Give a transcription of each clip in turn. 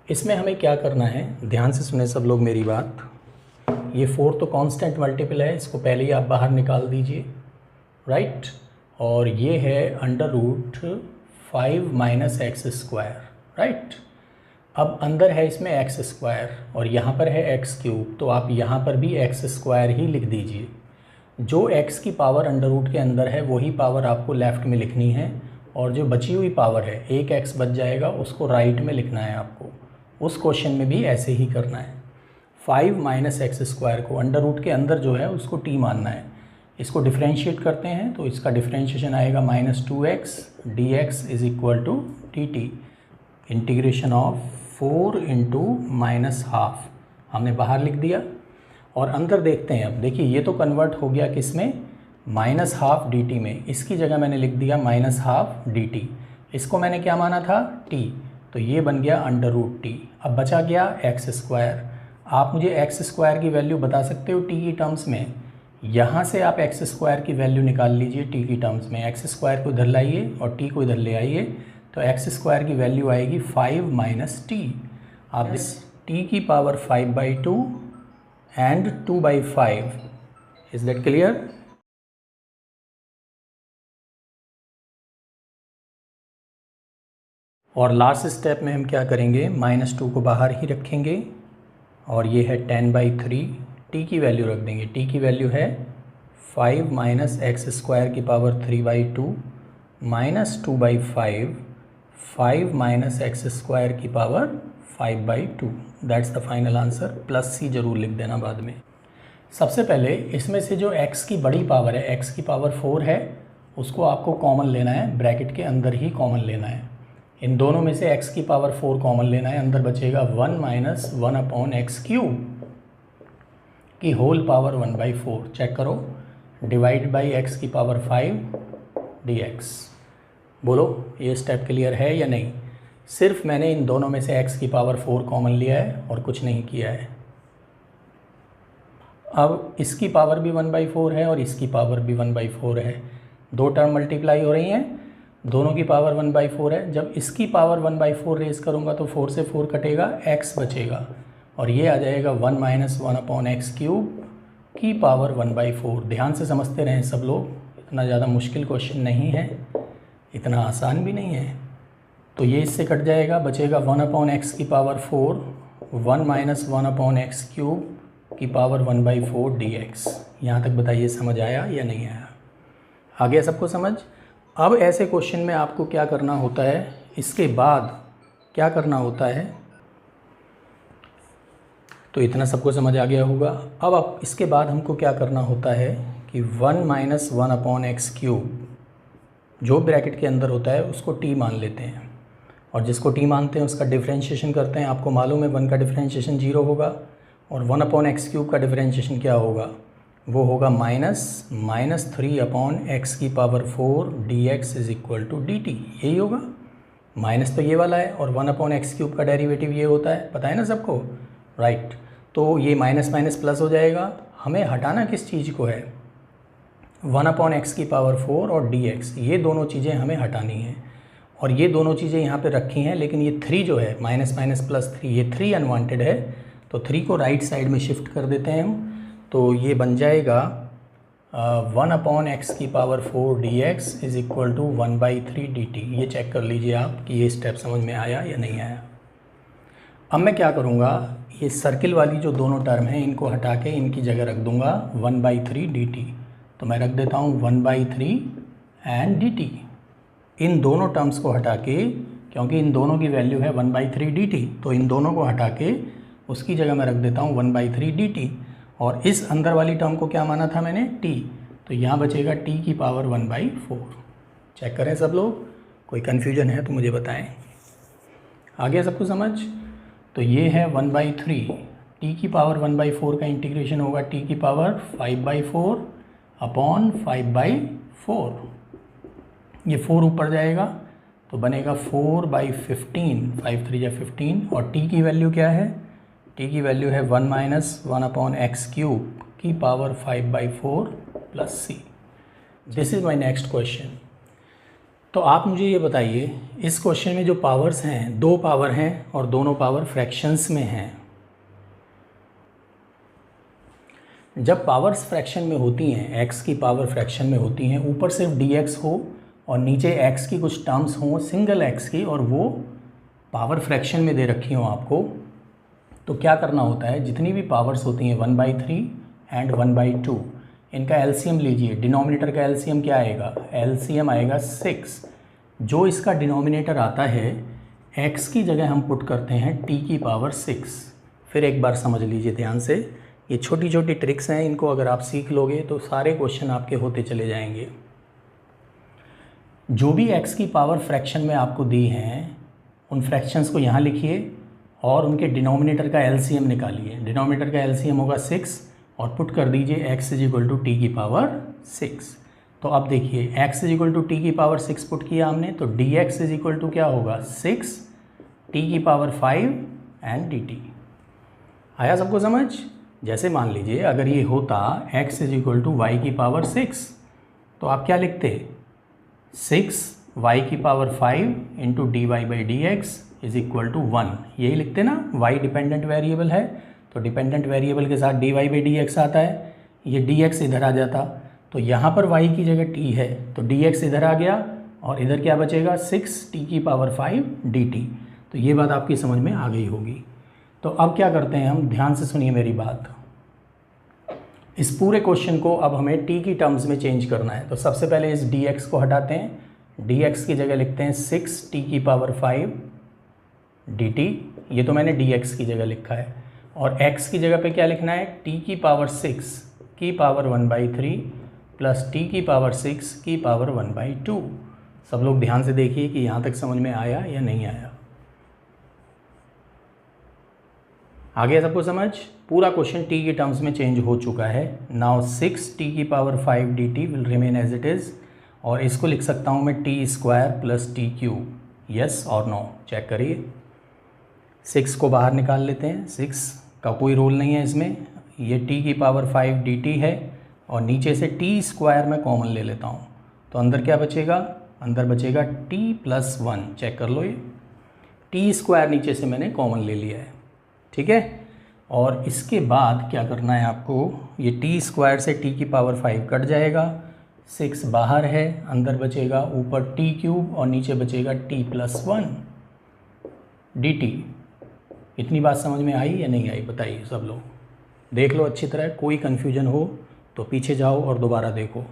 इसमें हमें क्या करना है, ध्यान से सुने सब लोग मेरी बात। ये 4 तो कांस्टेंट मल्टीपल है, इसको पहले ही आप बाहर निकाल दीजिए, राइट। और ये है √5 - x², राइट। अब अंदर है इसमें x² और यहाँ पर है x³, तो आप यहाँ पर भी x² ही लिख दीजिए। जो x की पावर अंडर रूट के अंदर है वही पावर आपको लेफ़्ट में लिखनी है, और जो बची हुई पावर है एक x बच जाएगा उसको राइट में लिखना है आपको। उस क्वेश्चन में भी ऐसे ही करना है। 5 - x² को अंडर रूट के अंदर जो है उसको t मानना है। इसको डिफ्रेंशिएट करते हैं तो इसका डिफ्रेंशिएशन आएगा -2x dx = dt। Integration of 4 × -½ हमने बाहर लिख दिया। और अंदर देखते हैं, अब देखिए ये तो कन्वर्ट हो गया किस में, -½ dt में। इसकी जगह मैंने लिख दिया -½ dt। इसको मैंने क्या माना था, t, तो ये बन गया √t। अब बचा गया x²। आप मुझे x² की वैल्यू बता सकते हो t की टर्म्स में। यहाँ से आप x² की वैल्यू निकाल लीजिए t की टर्म्स में। x² को इधर लाइए और t को इधर ले आइए, तो x² की वैल्यू आएगी 5 - t। आप इस t की power 5/2 and 2/5। Is that clear? और लास्ट स्टेप में हम क्या करेंगे, -2 को बाहर ही रखेंगे और ये है 10/3। t की वैल्यू रख देंगे, t की वैल्यू है 5 - x² की पावर 3/2 -2/5, 5 - x² की power 5/2। That's the final answer. +c जरूर लिख देना बाद में। सबसे पहले इसमें से जो x की बड़ी पावर है, x की पावर 4 है, उसको आपको कॉमन लेना है, ब्रैकेट के अंदर ही कॉमन लेना है। इन दोनों में से x की पावर 4 कॉमन लेना है, अंदर बचेगा 1 - 1/x³ की होल पावर 1/4। चेक करो, डिवाइड बाई x की पावर 5 dx। बोलो ये स्टेप क्लियर है या नहीं? सिर्फ मैंने इन दोनों में से x की पावर 4 कॉमन लिया है और कुछ नहीं किया है। अब इसकी पावर भी 1/4 है और इसकी पावर भी 1/4 है। दो टर्म मल्टीप्लाई हो रही हैं, दोनों की पावर 1/4 है। जब इसकी पावर 1/4 रेज करूँगा तो 4 से 4 कटेगा, x बचेगा और ये आ जाएगा 1 - 1/x³ की पावर 1/4। ध्यान से समझते रहें सब लोग, इतना ज़्यादा मुश्किल क्वेश्चन नहीं है, इतना आसान भी नहीं है। तो ये इससे कट जाएगा, बचेगा 1/x की पावर 4, 1 - 1/x³ की पावर 1/4 dx। यहाँ तक बताइए समझ आया या नहीं आया? आ गया सबको समझ? अब ऐसे क्वेश्चन में आपको क्या करना होता है, इसके बाद क्या करना होता है, तो इतना सबको समझ आ गया होगा। अब इसके बाद हमको क्या करना होता है कि 1 - 1/x³ जो ब्रैकेट के अंदर होता है उसको t मान लेते हैं, और जिसको t मानते हैं उसका डिफ्रेंशिएशन करते हैं। आपको मालूम है 1 का डिफ्रेंशिएशन 0 होगा और 1/x³ का डिफ्रेंशिएशन क्या होगा, वो होगा -3/x की पावर 4 dx = dt। यही होगा, माइनस तो ये वाला है और 1/x³ का डेरिवेटिव ये होता है, पता है ना सबको, राइट। तो ये माइनस माइनस प्लस हो जाएगा। हमें हटाना किस चीज़ को है, 1/x की पावर 4 और dx, ये दोनों चीज़ें हमें हटानी हैं। और ये दोनों चीज़ें यहाँ पे रखी हैं, लेकिन ये 3 जो है, -- +3, ये 3 अनवांटेड है, तो 3 को राइट साइड में शिफ्ट कर देते हैं हम। तो ये बन जाएगा 1/x की पावर 4 dx = 1/3 dt। ये चेक कर लीजिए आप कि ये स्टेप समझ में आया या नहीं आया। अब मैं क्या करूँगा, ये सर्किल वाली जो दोनों टर्म हैं इनको हटा के इनकी जगह रख दूँगा 1/3 dt। तो मैं रख देता हूँ 1/3 एंड dt। इन दोनों टर्म्स को हटा के, क्योंकि इन दोनों की वैल्यू है 1/3 dt, तो इन दोनों को हटा के उसकी जगह मैं रख देता हूँ 1/3 dt। और इस अंदर वाली टर्म को क्या माना था मैंने, t, तो यहाँ बचेगा t की पावर 1/4। चेक करें सब लोग, कोई कन्फ्यूजन है तो मुझे बताएं। आ गया सबको समझ? तो ये है 1/3, t की पावर 1/4 का इंटीग्रेशन होगा t की पावर 5/4 अपॉन 5/4। ये 4 ऊपर जाएगा तो बनेगा 4/15, 5 3 = 15। और t की वैल्यू क्या है, t की वैल्यू है 1 - 1/x³ की power 5/4 + c। This is my next question. तो आप मुझे ये बताइए, इस क्वेश्चन में जो पावर्स हैं, 2 पावर हैं और दोनों पावर फ्रैक्शंस में हैं। जब पावर्स फ्रैक्शन में होती हैं, x की पावर फ्रैक्शन में होती हैं, ऊपर सिर्फ dx हो और नीचे x की कुछ टर्म्स हों सिंगल x की, और वो पावर फ्रैक्शन में दे रखी हों आपको, तो क्या करना होता है, जितनी भी पावर्स होती हैं 1/3 एंड 1/2, इनका एलसीएम लीजिए। डिनोमिनेटर का एलसीएम क्या आएगा, एलसीएम आएगा 6। जो इसका डिनोमिनेटर आता है, x की जगह हम पुट करते हैं t की पावर 6। फिर एक बार समझ लीजिए ध्यान से, ये छोटी छोटी ट्रिक्स हैं, इनको अगर आप सीख लोगे तो सारे क्वेश्चन आपके होते चले जाएंगे। जो भी x की पावर फ्रैक्शन में आपको दी हैं, उन फ्रैक्शंस को यहाँ लिखिए और उनके डिनोमिनेटर का एलसीएम निकालिए। डिनोमिनेटर का एलसीएम होगा 6 और पुट कर दीजिए x = t की पावर 6। तो अब देखिए x = t की पावर 6 पुट किया हमने, तो dx = क्या होगा 6 t की पावर 5 एंड dt। आया सबको समझ? जैसे मान लीजिए अगर ये होता x = y की पावर 6, तो आप क्या लिखते, 6 y की पावर 5 × dy/dx = 1, यही लिखते ना। y डिपेंडेंट वेरिएबल है तो डिपेंडेंट वेरिएबल के साथ dy/dx आता है, ये dx इधर आ जाता, तो यहाँ पर y की जगह t है तो dx इधर आ गया और इधर क्या बचेगा 6 t की पावर 5 dt। तो ये बात आपकी समझ में आ गई होगी। तो अब क्या करते हैं हम, ध्यान से सुनिए मेरी बात। इस पूरे क्वेश्चन को अब हमें t की टर्म्स में चेंज करना है। तो सबसे पहले इस dx को हटाते हैं, dx की जगह लिखते हैं 6 t की पावर 5 dt, ये तो मैंने dx की जगह लिखा है। और x की जगह पे क्या लिखना है, t की पावर 6 की पावर 1/3 प्लस t की पावर 6 की पावर 1/2। सब लोग ध्यान से देखिए कि यहाँ तक समझ में आया या नहीं आया। आ गया सबको समझ? पूरा क्वेश्चन t की टर्म्स में चेंज हो चुका है। नाउ 6 t की power 5 dt will remain as it is, और इसको लिख सकता हूँ मैं t² प्लस t³। यस और नो, चेक करिए। 6 को बाहर निकाल लेते हैं, 6 का कोई रोल नहीं है इसमें, ये t की पावर 5 dt है और नीचे से t² मैं कॉमन ले लेता हूँ, तो अंदर क्या बचेगा, अंदर बचेगा t+1। चेक कर लो, ये t² नीचे से मैंने कॉमन ले लिया है, ठीक है। और इसके बाद क्या करना है आपको, ये t² से t की पावर 5 कट जाएगा, 6 बाहर है, अंदर बचेगा ऊपर t³ और नीचे बचेगा t+1 dt। इतनी बात समझ में आई या नहीं आई बताइए सब लोग? देख लो अच्छी तरह, कोई कन्फ्यूजन हो तो पीछे जाओ और दोबारा देखो।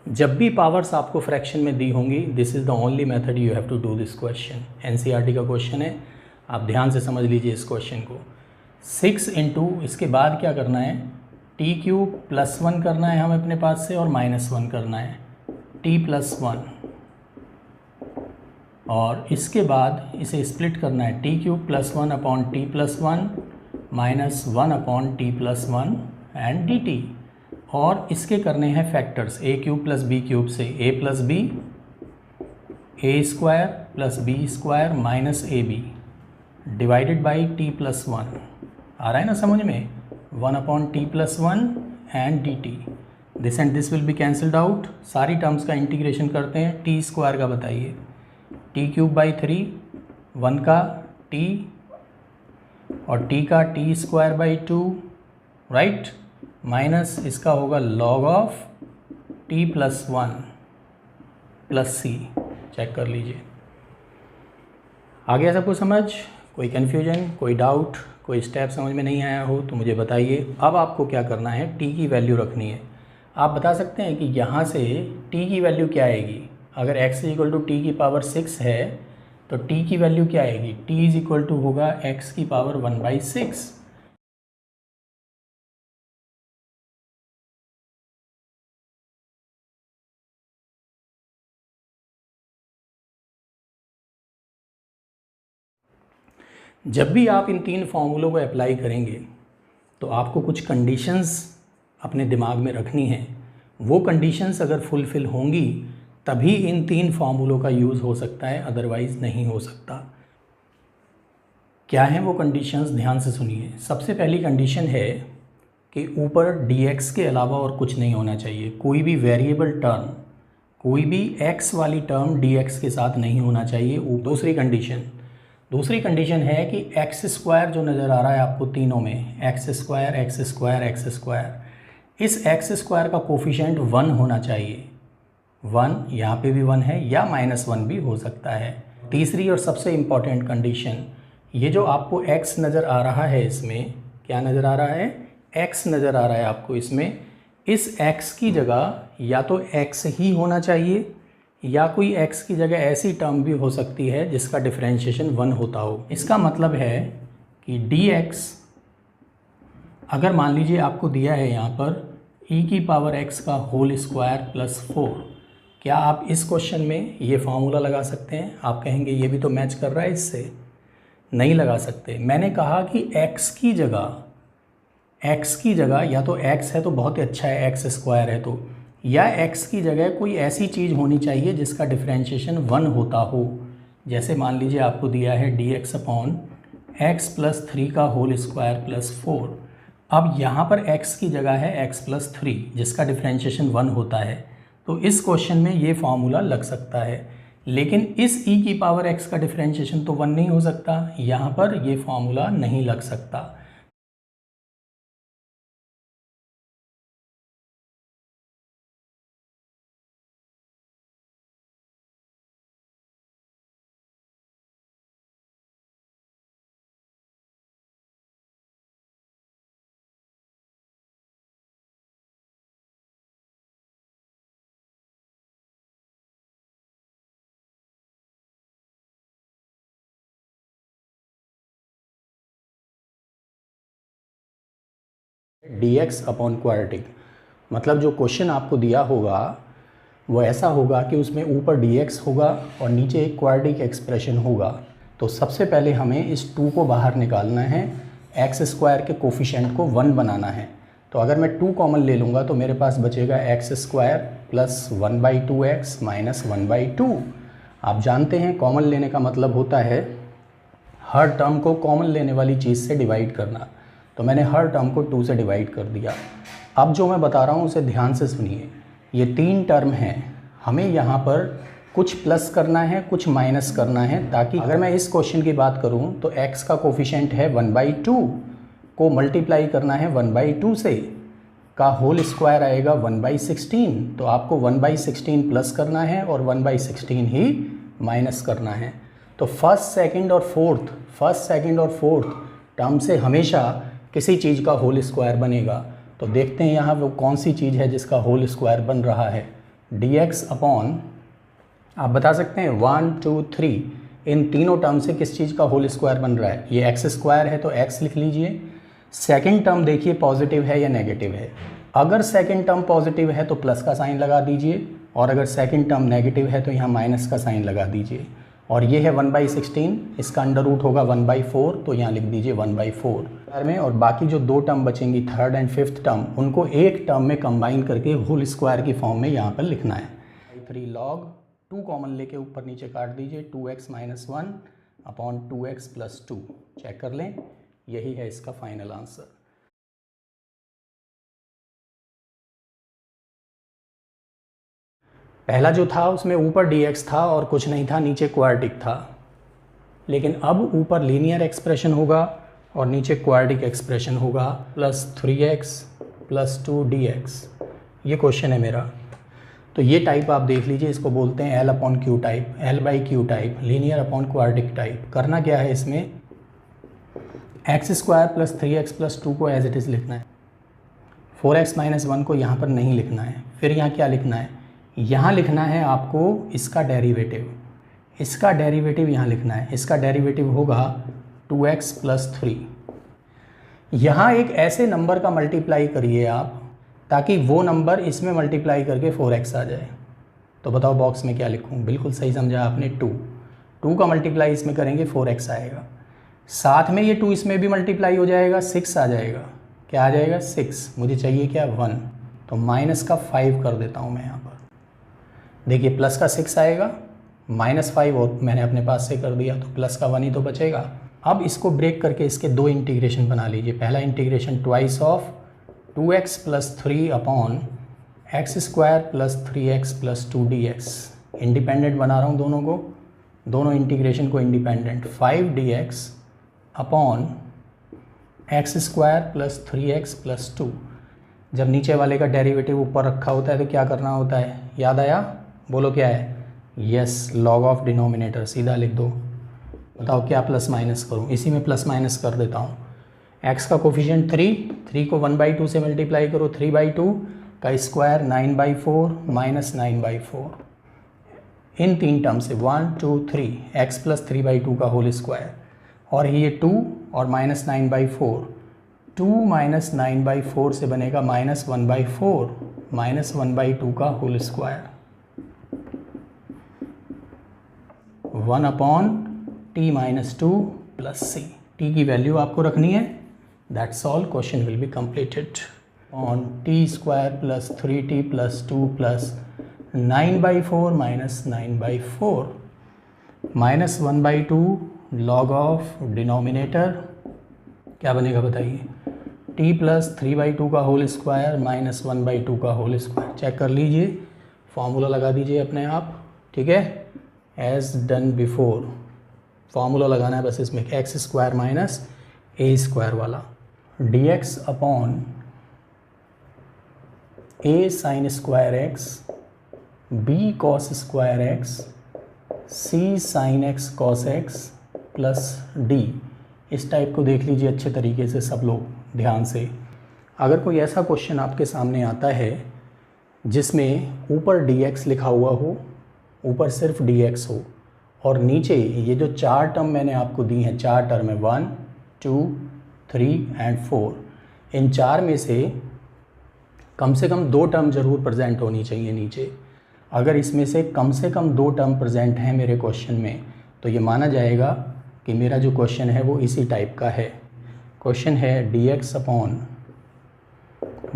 जब भी पावर्स आपको फ्रैक्शन में दी होंगी, this is the only method you have to do this question. NCERT का क्वेश्चन है, आप ध्यान से समझ लीजिए इस क्वेश्चन को। 6 इंटू, इसके बाद क्या करना है, t³ +1 करना है हमें अपने पास से और -1 करना है, t+1, और इसके बाद इसे स्प्लिट करना है, t³ +1 upon t+1 -1 upon t+1 and dt। और इसके करने हैं फैक्टर्स, a³ + b³ से a + b, a² + b² - ab divided by t+1। आ रहा है ना समझ में, 1 upon t+1 and dt। This and this will be cancelled out. सारी टर्म्स का इंटीग्रेशन करते हैं। t² का बताइए, t³/3, 1 का t और t का t²/2, राइट, माइनस इसका होगा log of t+1 plus c। Check कर लीजिए, आ गया सबको समझ? कोई कन्फ्यूजन, कोई डाउट, कोई स्टेप समझ में नहीं आया हो तो मुझे बताइए। अब आपको क्या करना है, t की वैल्यू रखनी है। आप बता सकते हैं कि यहाँ से t की वैल्यू क्या आएगी। अगर x = t की पावर 6 है तो t की वैल्यू क्या आएगी, t = होगा x की पावर 1/6। जब भी आप इन 3 फॉर्मूलों को अप्लाई करेंगे तो आपको कुछ कंडीशंस अपने दिमाग में रखनी है। वो कंडीशंस अगर फुलफ़िल होंगी तभी इन 3 फॉर्मूलों का यूज़ हो सकता है, अदरवाइज़ नहीं हो सकता। क्या हैं वो कंडीशंस, ध्यान से सुनिए। सबसे पहली कंडीशन है कि ऊपर dx के अलावा और कुछ नहीं होना चाहिए। कोई भी वेरिएबल टर्म, कोई भी x वाली टर्म dx के साथ नहीं होना चाहिए। दूसरी कंडीशन है कि एक्स स्क्वायर जो नज़र आ रहा है आपको तीनों में, x square x square x square, इस एक्स स्क्वायर का कोफिशिएंट 1 होना चाहिए। 1 यहाँ पे भी 1 है या -1 भी हो सकता है। तीसरी और सबसे इम्पॉर्टेंट कंडीशन, ये जो आपको x नज़र आ रहा है, इसमें क्या नज़र आ रहा है, x नज़र आ रहा है आपको इसमें, इस x की जगह या तो x ही होना चाहिए या कोई x की जगह ऐसी टर्म भी हो सकती है जिसका डिफरेंशिएशन 1 होता हो। इसका मतलब है कि dx अगर मान लीजिए आपको दिया है यहाँ पर e की पावर x का होल स्क्वायर प्लस 4, क्या आप इस क्वेश्चन में ये फार्मूला लगा सकते हैं? आप कहेंगे ये भी तो मैच कर रहा है इससे। नहीं लगा सकते। मैंने कहा कि x की जगह या तो x है तो बहुत ही अच्छा है, x स्क्वायर है तो, या x की जगह कोई ऐसी चीज़ होनी चाहिए जिसका डिफरेंशिएशन 1 होता हो। जैसे मान लीजिए आपको दिया है dx अपॉन x प्लस 3 का होल स्क्वायर प्लस 4। अब यहाँ पर x की जगह है x प्लस 3 जिसका डिफरेंशिएशन 1 होता है, तो इस क्वेश्चन में ये फार्मूला लग सकता है। लेकिन इस e की पावर x का डिफरेंशिएशन तो 1 नहीं हो सकता, यहाँ पर ये फार्मूला नहीं लग सकता। dx अपॉन क्वाड्रेटिक, मतलब जो क्वेश्चन आपको दिया होगा वो ऐसा होगा कि उसमें ऊपर dx होगा और नीचे एक क्वाड्रेटिक एक्सप्रेशन होगा। तो सबसे पहले हमें इस 2 को बाहर निकालना है, एक्स स्क्वायर के कोफिशिएंट को 1 बनाना है। तो अगर मैं 2 कॉमन ले लूँगा तो मेरे पास बचेगा x square plus 1/2x minus 1/2। आप जानते हैं कॉमन लेने का मतलब होता है हर टर्म को कॉमन लेने वाली चीज़ से डिवाइड करना। तो मैंने हर टर्म को 2 से डिवाइड कर दिया। अब जो मैं बता रहा हूँ उसे ध्यान से सुनिए। ये 3 टर्म हैं, हमें यहाँ पर कुछ प्लस करना है कुछ माइनस करना है, ताकि अगर मैं इस क्वेश्चन की बात करूँ तो x का कोफिशिएंट है 1/2 को मल्टीप्लाई करना है 1/2 से, का होल स्क्वायर आएगा 1/16। तो आपको 1/16 प्लस करना है और 1/16 ही माइनस करना है। तो फर्स्ट सेकंड और फोर्थ टर्म से हमेशा किसी चीज़ का होल स्क्वायर बनेगा। तो देखते हैं यहाँ वो कौन सी चीज़ है जिसका होल स्क्वायर बन रहा है। dx अपॉन, आप बता सकते हैं 1 2 3, इन तीनों टर्म से किस चीज़ का होल स्क्वायर बन रहा है। ये एक्स स्क्वायर है तो x लिख लीजिए। सेकंड टर्म देखिए पॉजिटिव है या नेगेटिव है। अगर सेकंड टर्म पॉजिटिव है तो प्लस का साइन लगा दीजिए, और अगर सेकंड टर्म नेगेटिव है तो यहाँ माइनस का साइन लगा दीजिए। और ये है 1/16, इसका अंडर रूट होगा 1/4, तो यहाँ लिख दीजिए 1/4 में। और बाकी जो 2 टर्म बचेंगी, थर्ड एंड फिफ्थ टर्म, उनको एक टर्म में कंबाइन करके होल स्क्वायर की फॉर्म में यहाँ पर लिखना है। 3 log 2 कॉमन लेके ऊपर नीचे काट दीजिए, 2x - 1 अपॉन 2x + 2। चेक कर लें, यही है इसका फाइनल आंसर। पहला जो था उसमें ऊपर dx था और कुछ नहीं था, नीचे क्वाड्रेटिक था। लेकिन अब ऊपर लीनियर एक्सप्रेशन होगा और नीचे क्वाड्रेटिक एक्सप्रेशन होगा, +3x + 2dx। ये क्वेश्चन है मेरा। तो ये टाइप आप देख लीजिए, इसको बोलते हैं L/Q type, L/Q type, linear upon quadratic type. करना क्या है इसमें, x² + 3x + 2 को एज इट इज़ लिखना है, 4x - 1 को यहाँ पर नहीं लिखना है। फिर यहाँ क्या लिखना है, यहाँ लिखना है आपको इसका डेरिवेटिव, इसका डेरिवेटिव यहाँ लिखना है। इसका डेरिवेटिव होगा 2x + 3। यहाँ एक ऐसे नंबर का मल्टीप्लाई करिए आप ताकि वो नंबर इसमें मल्टीप्लाई करके 4x आ जाए। तो बताओ बॉक्स में क्या लिखूँ, बिल्कुल सही समझा आपने, 2 का मल्टीप्लाई इसमें करेंगे 4x आएगा। साथ में ये 2 इसमें भी मल्टीप्लाई हो जाएगा, 6 आ जाएगा। क्या आ जाएगा, 6। मुझे चाहिए क्या, 1, तो माइनस का 5 कर देता हूँ मैं यहाँ पर। देखिए प्लस का 6 आएगा, -5 और मैंने अपने पास से कर दिया, तो प्लस का 1 ही तो बचेगा। अब इसको ब्रेक करके इसके 2 इंटीग्रेशन बना लीजिए। पहला integration 2x + 3 upon X square plus 3x plus 2dx, independent बना रहा हूँ दोनों को, दोनों इंटीग्रेशन को independent, 5dx upon X square plus 3x plus 2। जब नीचे वाले का डेरिवेटिव ऊपर रखा होता है तो क्या करना होता है, याद आया, बोलो क्या है, यस, लॉग ऑफ डिनोमिनेटर, सीधा लिख दो। बताओ क्या प्लस माइनस करूँ, इसी में प्लस माइनस कर देता हूँ। x का कोफिशिएंट 3 को 1/2 से मल्टीप्लाई करो, 3/2 का स्क्वायर 9/4 माइनस 9/4, इन 3 टर्म से 1 2 3, x प्लस 3/2 का होल स्क्वायर, और ये 2 और माइनस 9/4, 2 माइनस 9/4 से बनेगा -1/4 माइनस 1/2 का whole square, 1/t-2 plus c। t की वैल्यू आपको रखनी है, that's all, question will be completed. On t square plus 3t plus 2 प्लस 9/4 minus 9/4 minus 1/2 log of denominator क्या बनेगा बताइए, t प्लस 3/2 का होल स्क्वायर माइनस 1/2 का होल स्क्वायर। चेक कर लीजिए, फॉर्मूला लगा दीजिए अपने आप, ठीक है, एज डन बिफोर। फॉर्मूला लगाना है बस इसमें, एक्स स्क्वायर माइनस ए स्क्वायर वाला, dx upon a sine square x, b cos square x, c sine x cos x plus d। इस टाइप को देख लीजिए अच्छे तरीके से सब लोग ध्यान से। अगर कोई ऐसा क्वेश्चन आपके सामने आता है जिसमें ऊपर dx लिखा हुआ हो, ऊपर सिर्फ dx हो, और नीचे ये जो 4 टर्म मैंने आपको दी हैं, 4 टर्म है 1 2 3 एंड 4, इन 4 में से कम 2 टर्म ज़रूर प्रेजेंट होनी चाहिए नीचे। अगर इसमें से कम 2 टर्म प्रेजेंट हैं मेरे क्वेश्चन में, तो ये माना जाएगा कि मेरा जो क्वेश्चन है वो इसी टाइप का है। क्वेश्चन है dx upon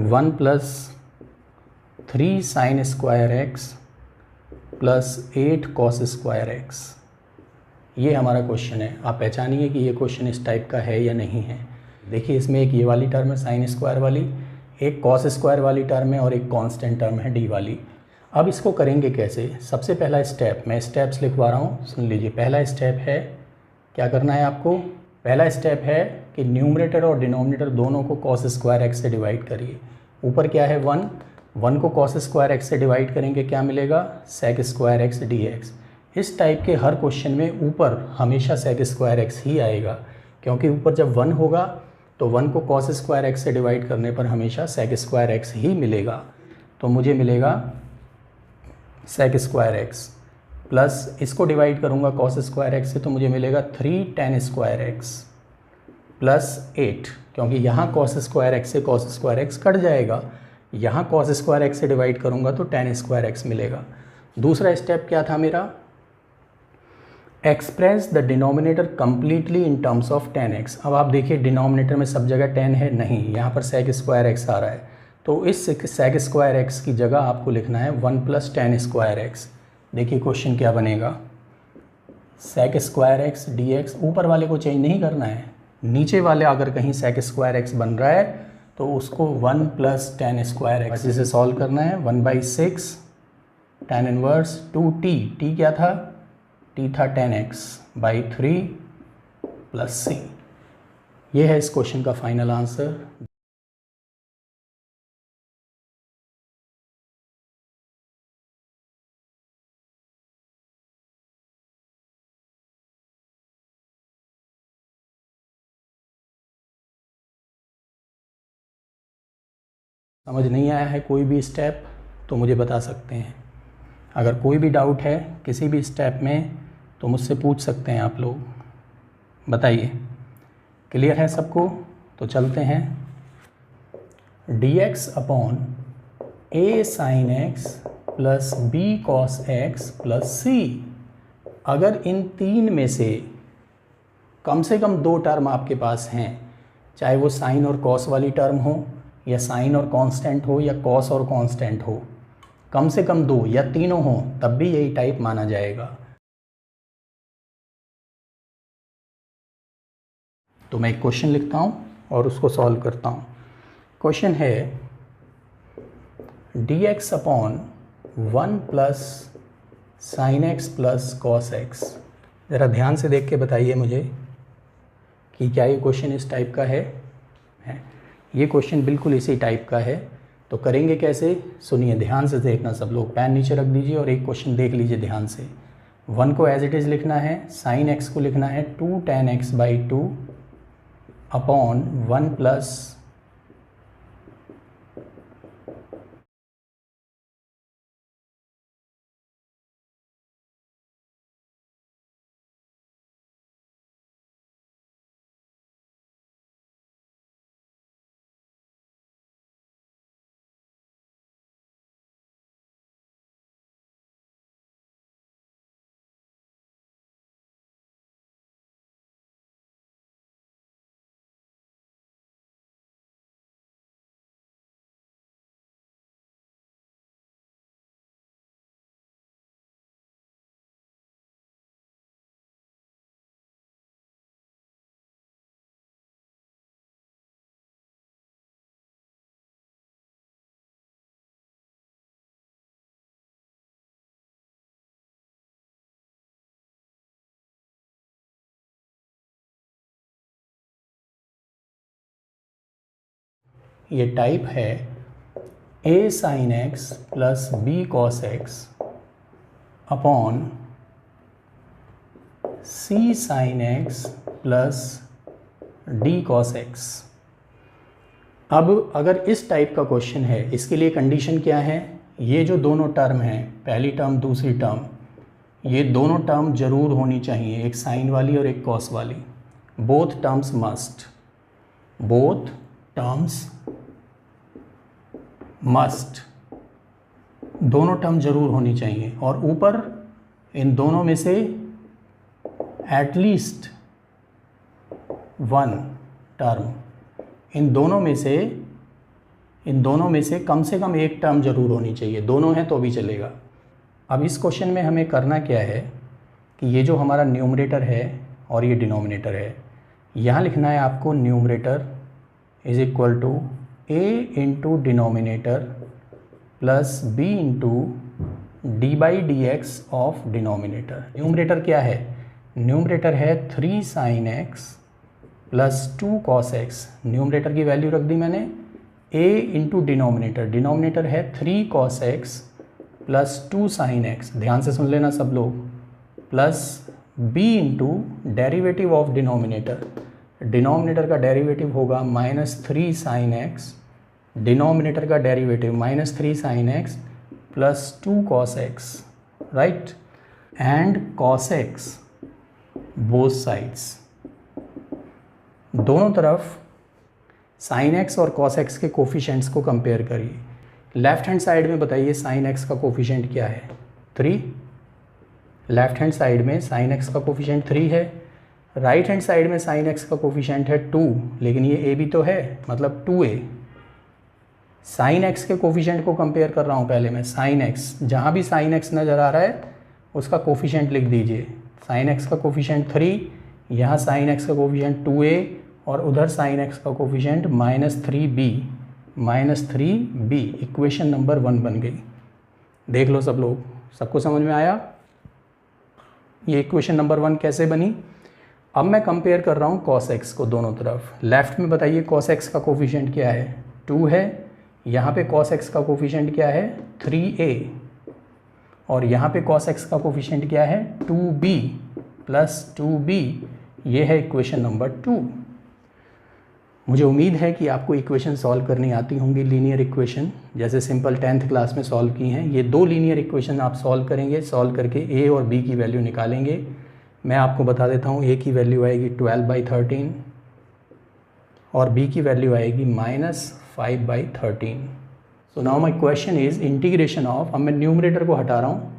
1 plus 3 sine square x plus 8 cos square x, ये हमारा क्वेश्चन है। आप पहचानिए कि ये क्वेश्चन इस टाइप का है या नहीं है। देखिए इसमें एक ये वाली टर्म है साइन स्क्वायर वाली, एक कॉस स्क्वायर वाली टर्म है, और एक कांस्टेंट टर्म है डी वाली। अब इसको करेंगे कैसे, सबसे पहला स्टेप, मैं स्टेप्स लिखवा रहा हूँ, सुन लीजिए। पहला स्टेप है, क्या करना है आपको, पहला स्टेप है कि न्यूमरेटर और डिनोमिनेटर दोनों को कॉस स्क्वायर एक्स से डिवाइड करिए। ऊपर क्या है 1 को कॉस स्क्वायर एक्स से डिवाइड करेंगे, क्या मिलेगा, sec square x d x. इस टाइप के हर क्वेश्चन में ऊपर हमेशा सेक स्क्वायर एक्स ही आएगा, क्योंकि ऊपर जब 1 होगा तो 1 को कॉस स्क्वायर एक्स से डिवाइड करने पर हमेशा सेक स्क्वायर एक्स ही मिलेगा। तो मुझे मिलेगा सेक स्क्वायर एक्स प्लस इसको डिवाइड करूँगा कॉस स्क्वायर एक्स से, तो मुझे मिलेगा 3 tan स्क्वायर एक्स प्लस 8, क्योंकि यहाँ कॉस स्क्वायर एक्स से कॉस स्क्वायर एक्स कट जाएगा, यहाँ कॉस स्क्वायर एक्स से डिवाइड करूँगा तो tan स्क्वायर एक्स मिलेगा। दूसरा स्टेप क्या था मेरा, express the denominator completely in terms of tan x। अब आप देखिए डिनोमिनेटर में सब जगह tan है, नहीं, यहाँ पर सेक स्क्वायर एक्स आ रहा है, तो इस सेक स्क्वायर एक्स की जगह आपको लिखना है 1 प्लस tan स्क्वायर एक्स। देखिए क्वेश्चन क्या बनेगा, sec square x d x, ऊपर वाले को चेंज नहीं करना है, नीचे वाले अगर कहीं सेक स्क्वायर एक्स बन रहा है तो उसको 1 प्लस tan स्क्वायर एक्स से सॉल्व करना है। 1/6 tan इनवर्स 2t, t क्या था, t था tan x by 3 plus c। ये है इस क्वेश्चन का फाइनल आंसर। समझ नहीं आया है कोई भी स्टेप तो मुझे बता सकते हैं, अगर कोई भी डाउट है किसी भी स्टेप में तो मुझसे पूछ सकते हैं आप लोग, बताइए। क्लियर है सबको, तो चलते हैं। dx upon a sign x plus b cos x plus c, अगर इन 3 में से कम 2 टर्म आपके पास हैं, चाहे वो साइन और कॉस वाली टर्म हो, या साइन और कांस्टेंट हो, या कॉस और कांस्टेंट हो, कम 2 या तीनों हो, तब भी यही टाइप माना जाएगा। तो मैं एक क्वेश्चन लिखता हूँ और उसको सॉल्व करता हूँ। क्वेश्चन है dx upon 1 plus sign x plus cos x. ज़रा ध्यान से देख के बताइए मुझे कि क्या ये क्वेश्चन इस टाइप का है? ये क्वेश्चन बिल्कुल इसी टाइप का है। तो करेंगे कैसे, सुनिए ध्यान से देखना सब लोग। पेन नीचे रख दीजिए और एक क्वेश्चन देख लीजिए ध्यान से। 1 को एज इट इज़ लिखना है, साइन एक्स को लिखना है 2 tan x/2 अपॉन 1 प्लस ये टाइप है a sign x plus b cos x upon c sign x plus d cos x. अब अगर इस टाइप का क्वेश्चन है, इसके लिए कंडीशन क्या है? ये जो दोनों टर्म हैं, पहली टर्म दूसरी टर्म, ये दोनों टर्म जरूर होनी चाहिए, एक साइन वाली और एक कॉस वाली। Both terms must, both terms must, दोनों टर्म जरूर होनी चाहिए। और ऊपर इन दोनों में से एटलीस्ट 1 टर्म, इन दोनों में से कम एक टर्म जरूर होनी चाहिए। दोनों हैं तो भी चलेगा। अब इस क्वेश्चन में हमें करना क्या है कि ये जो हमारा न्यूमरेटर है और ये डिनोमिनेटर है, यहाँ लिखना है आपको numerator is equal to a into denominator plus b into d/dx of denominator. Numerator क्या है? न्यूमरेटर है 3 sin x plus 2 cos x। Numerator की वैल्यू रख दी मैंने a इंटू डिनोमिनेटर, डिनोमिनेटर है 3 cos x plus 2 sin x। ध्यान से सुन लेना सब लोग। Plus b into derivative of denominator, denominator का डेरिवेटिव होगा -3 sin x, डिनोमिनेटर का derivative -3 sin x plus 2 cos x, right. And cos x both sides, दोनों तरफ sin x और cos x के कोफिशेंट्स को कंपेयर करिए। लेफ्ट हैंड साइड में बताइए sin x का कोफिशेंट क्या है? 3। लेफ्ट हैंड साइड में sin x का कोफिशेंट 3 है। राइट हैंड साइड में sin x का कोफिशेंट है 2, लेकिन ये a भी तो है, मतलब 2a। sin x के कोफिशेंट को कंपेयर कर रहा हूँ पहले मैं। sin x, जहाँ भी sin x नज़र आ रहा है उसका कोफिशेंट लिख दीजिए। sin x का कोफिशेंट 3, यहाँ sin x का कोफिशेंट 2a और उधर sin x का कोफिशेंट -3b। इक्वेशन नंबर 1 बन गई। देख लो सब लोग, सबको समझ में आया ये इक्वेशन नंबर 1 कैसे बनी? अब मैं कंपेयर कर रहा हूँ cos x को दोनों तरफ। लेफ्ट में बताइए cos x का कोफिशेंट क्या है? 2 है। यहाँ पे cos x का कोफिशेंट क्या है? 3a। और यहाँ पे cos x का कोफिशेंट क्या है? 2b plus 2b। ये है इक्वेशन नंबर 2। मुझे उम्मीद है कि आपको इक्वेशन सॉल्व करनी आती होंगी, लीनियर इक्वेशन, जैसे सिंपल 10th क्लास में सॉल्व की हैं। ये 2 लीनियर इक्वेशन आप सॉल्व करेंगे, सॉल्व करके a और b की वैल्यू निकालेंगे। मैं आपको बता देता हूँ, a की वैल्यू आएगी 12/13 और b की वैल्यू आएगी -5/13। So now my question is integration of, अब मैं न्यूमरेटर को हटा रहा हूँ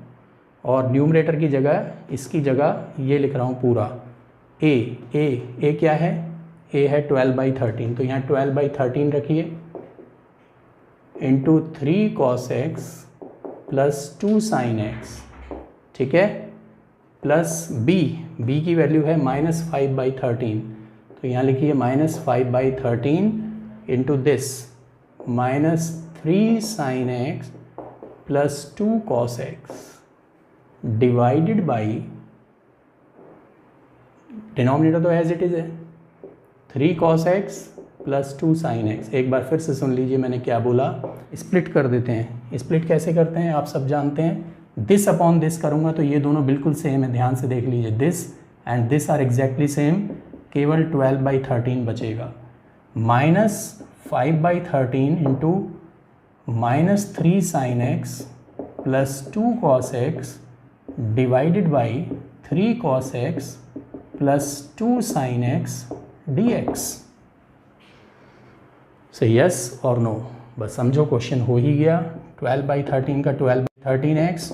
और न्यूमरेटर की जगह, इसकी जगह ये लिख रहा हूँ पूरा a क्या है? a है 12/13, तो यहाँ 12/13 रखिए into 3 cos x plus 2 sin x, ठीक है, प्लस b की वैल्यू है -5/13, तो यहाँ लिखिए -5/13 into this 3 sin x plus 2 cos x divided by, denominator तो एज इट इज़ है, 3 cos x plus 2 sin x। एक बार फिर से सुन लीजिए मैंने क्या बोला, स्प्लिट कर देते हैं। स्प्लिट कैसे करते हैं आप सब जानते हैं, दिस अपॉन दिस करूँगा तो ये दोनों बिल्कुल सेम है, ध्यान से देख लीजिए, this and this are exactly same, केवल 12/13 बचेगा। -5/13 into -3 sin x plus 2 cos x divided by 3 cos x plus 2 sin x dx। से यस और नो, बस समझो क्वेश्चन हो ही गया। 12/13 का 12/13x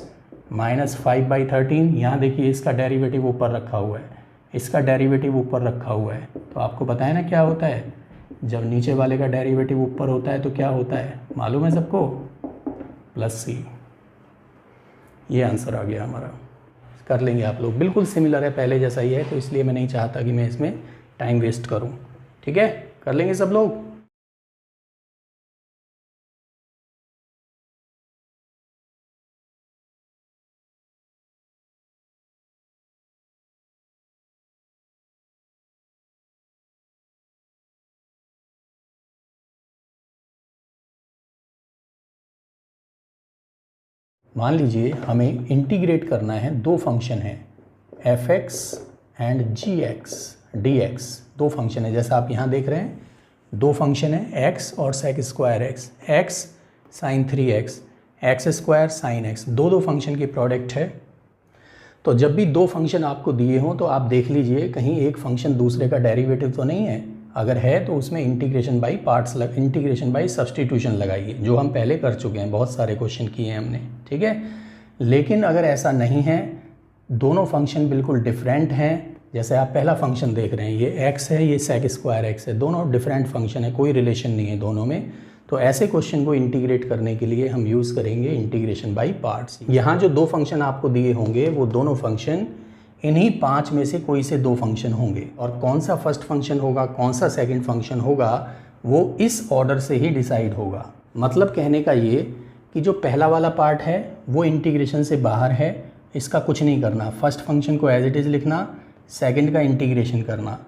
माइनस 5/13, यहाँ देखिए इसका डेरिवेटिव ऊपर रखा हुआ है, इसका डेरिवेटिव ऊपर रखा हुआ है, तो आपको पता है ना क्या होता है, जब नीचे वाले का डेरिवेटिव ऊपर होता है तो क्या होता है, मालूम है सबको, प्लस c। ये आंसर आ गया हमारा। कर लेंगे आप लोग, बिल्कुल सिमिलर है, पहले जैसा ही है, तो इसलिए मैं नहीं चाहता कि मैं इसमें टाइम वेस्ट करूं। ठीक है, कर लेंगे सब लोग। मान लीजिए हमें इंटीग्रेट करना है, दो फंक्शन हैं f(x) एंड g(x) dx, दो फंक्शन है, जैसा आप यहाँ देख रहे हैं, दो फंक्शन है x और sec square x, x sin 3x, x square sin x, दो फंक्शन की प्रोडक्ट है। तो जब भी दो फंक्शन आपको दिए हों तो आप देख लीजिए कहीं एक फंक्शन दूसरे का डेरिवेटिव तो नहीं है, अगर है तो उसमें integration by parts integration by substitution लगाइए, जो हम पहले कर चुके हैं, बहुत सारे क्वेश्चन किए हैं हमने। ठीक है, लेकिन अगर ऐसा नहीं है, दोनों फंक्शन बिल्कुल डिफरेंट हैं, जैसे आप पहला फंक्शन देख रहे हैं, ये x है, ये sec स्क्वायर x है, दोनों डिफरेंट फंक्शन है, कोई रिलेशन नहीं है दोनों में, तो ऐसे क्वेश्चन को इंटीग्रेट करने के लिए हम यूज़ करेंगे इंटीग्रेशन बाय पार्ट्स। यहाँ जो दो फंक्शन आपको दिए होंगे वो दोनों फंक्शन इन्हीं 5 में से कोई से दो फंक्शन होंगे, और कौन सा फर्स्ट फंक्शन होगा कौन सा सेकंड फंक्शन होगा वो इस ऑर्डर से ही डिसाइड होगा। मतलब कहने का ये कि जो पहला वाला पार्ट है वो इंटीग्रेशन से बाहर है, इसका कुछ नहीं करना, फर्स्ट फंक्शन को एज इट इज़ लिखना, सेकंड का इंटीग्रेशन करना,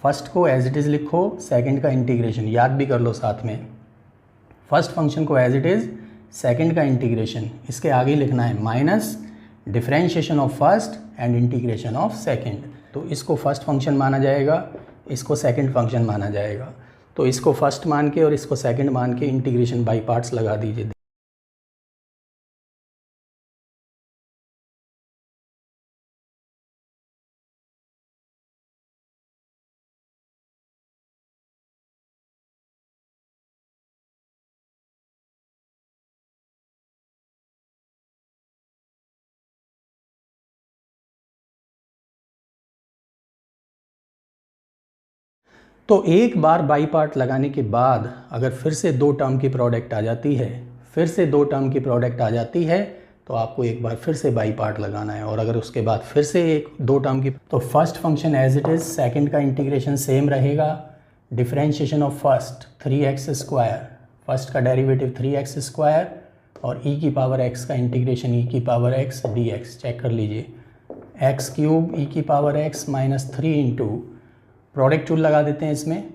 फर्स्ट को एज इट इज़ लिखो, सेकंड का इंटीग्रेशन, याद भी कर लो साथ में, फर्स्ट फंक्शन को एज इट इज़, सेकंड का इंटीग्रेशन, इसके आगे लिखना है minus differentiation of first and integration of second. तो इसको फर्स्ट फंक्शन माना जाएगा, इसको सेकंड फंक्शन माना जाएगा, तो इसको फर्स्ट मान के और इसको सेकंड मान के इंटीग्रेशन बाय पार्ट्स लगा दीजिए। तो एक बार बाई पार्ट लगाने के बाद अगर फिर से दो टर्म की प्रोडक्ट आ जाती है, फिर से दो टर्म की प्रोडक्ट आ जाती है, तो आपको एक बार फिर से बाई पार्ट लगाना है, और अगर उसके बाद फिर से एक दो टर्म की, तो first function as it is, second का इंटीग्रेशन सेम रहेगा, differentiation of first 3x square, first का डेरिवेटिव 3x स्क्वायर, और e की पावर x का इंटीग्रेशन e की पावर x dx, चेक कर लीजिए, x क्यूब e की power x minus 3 into, product tool लगा देते हैं इसमें,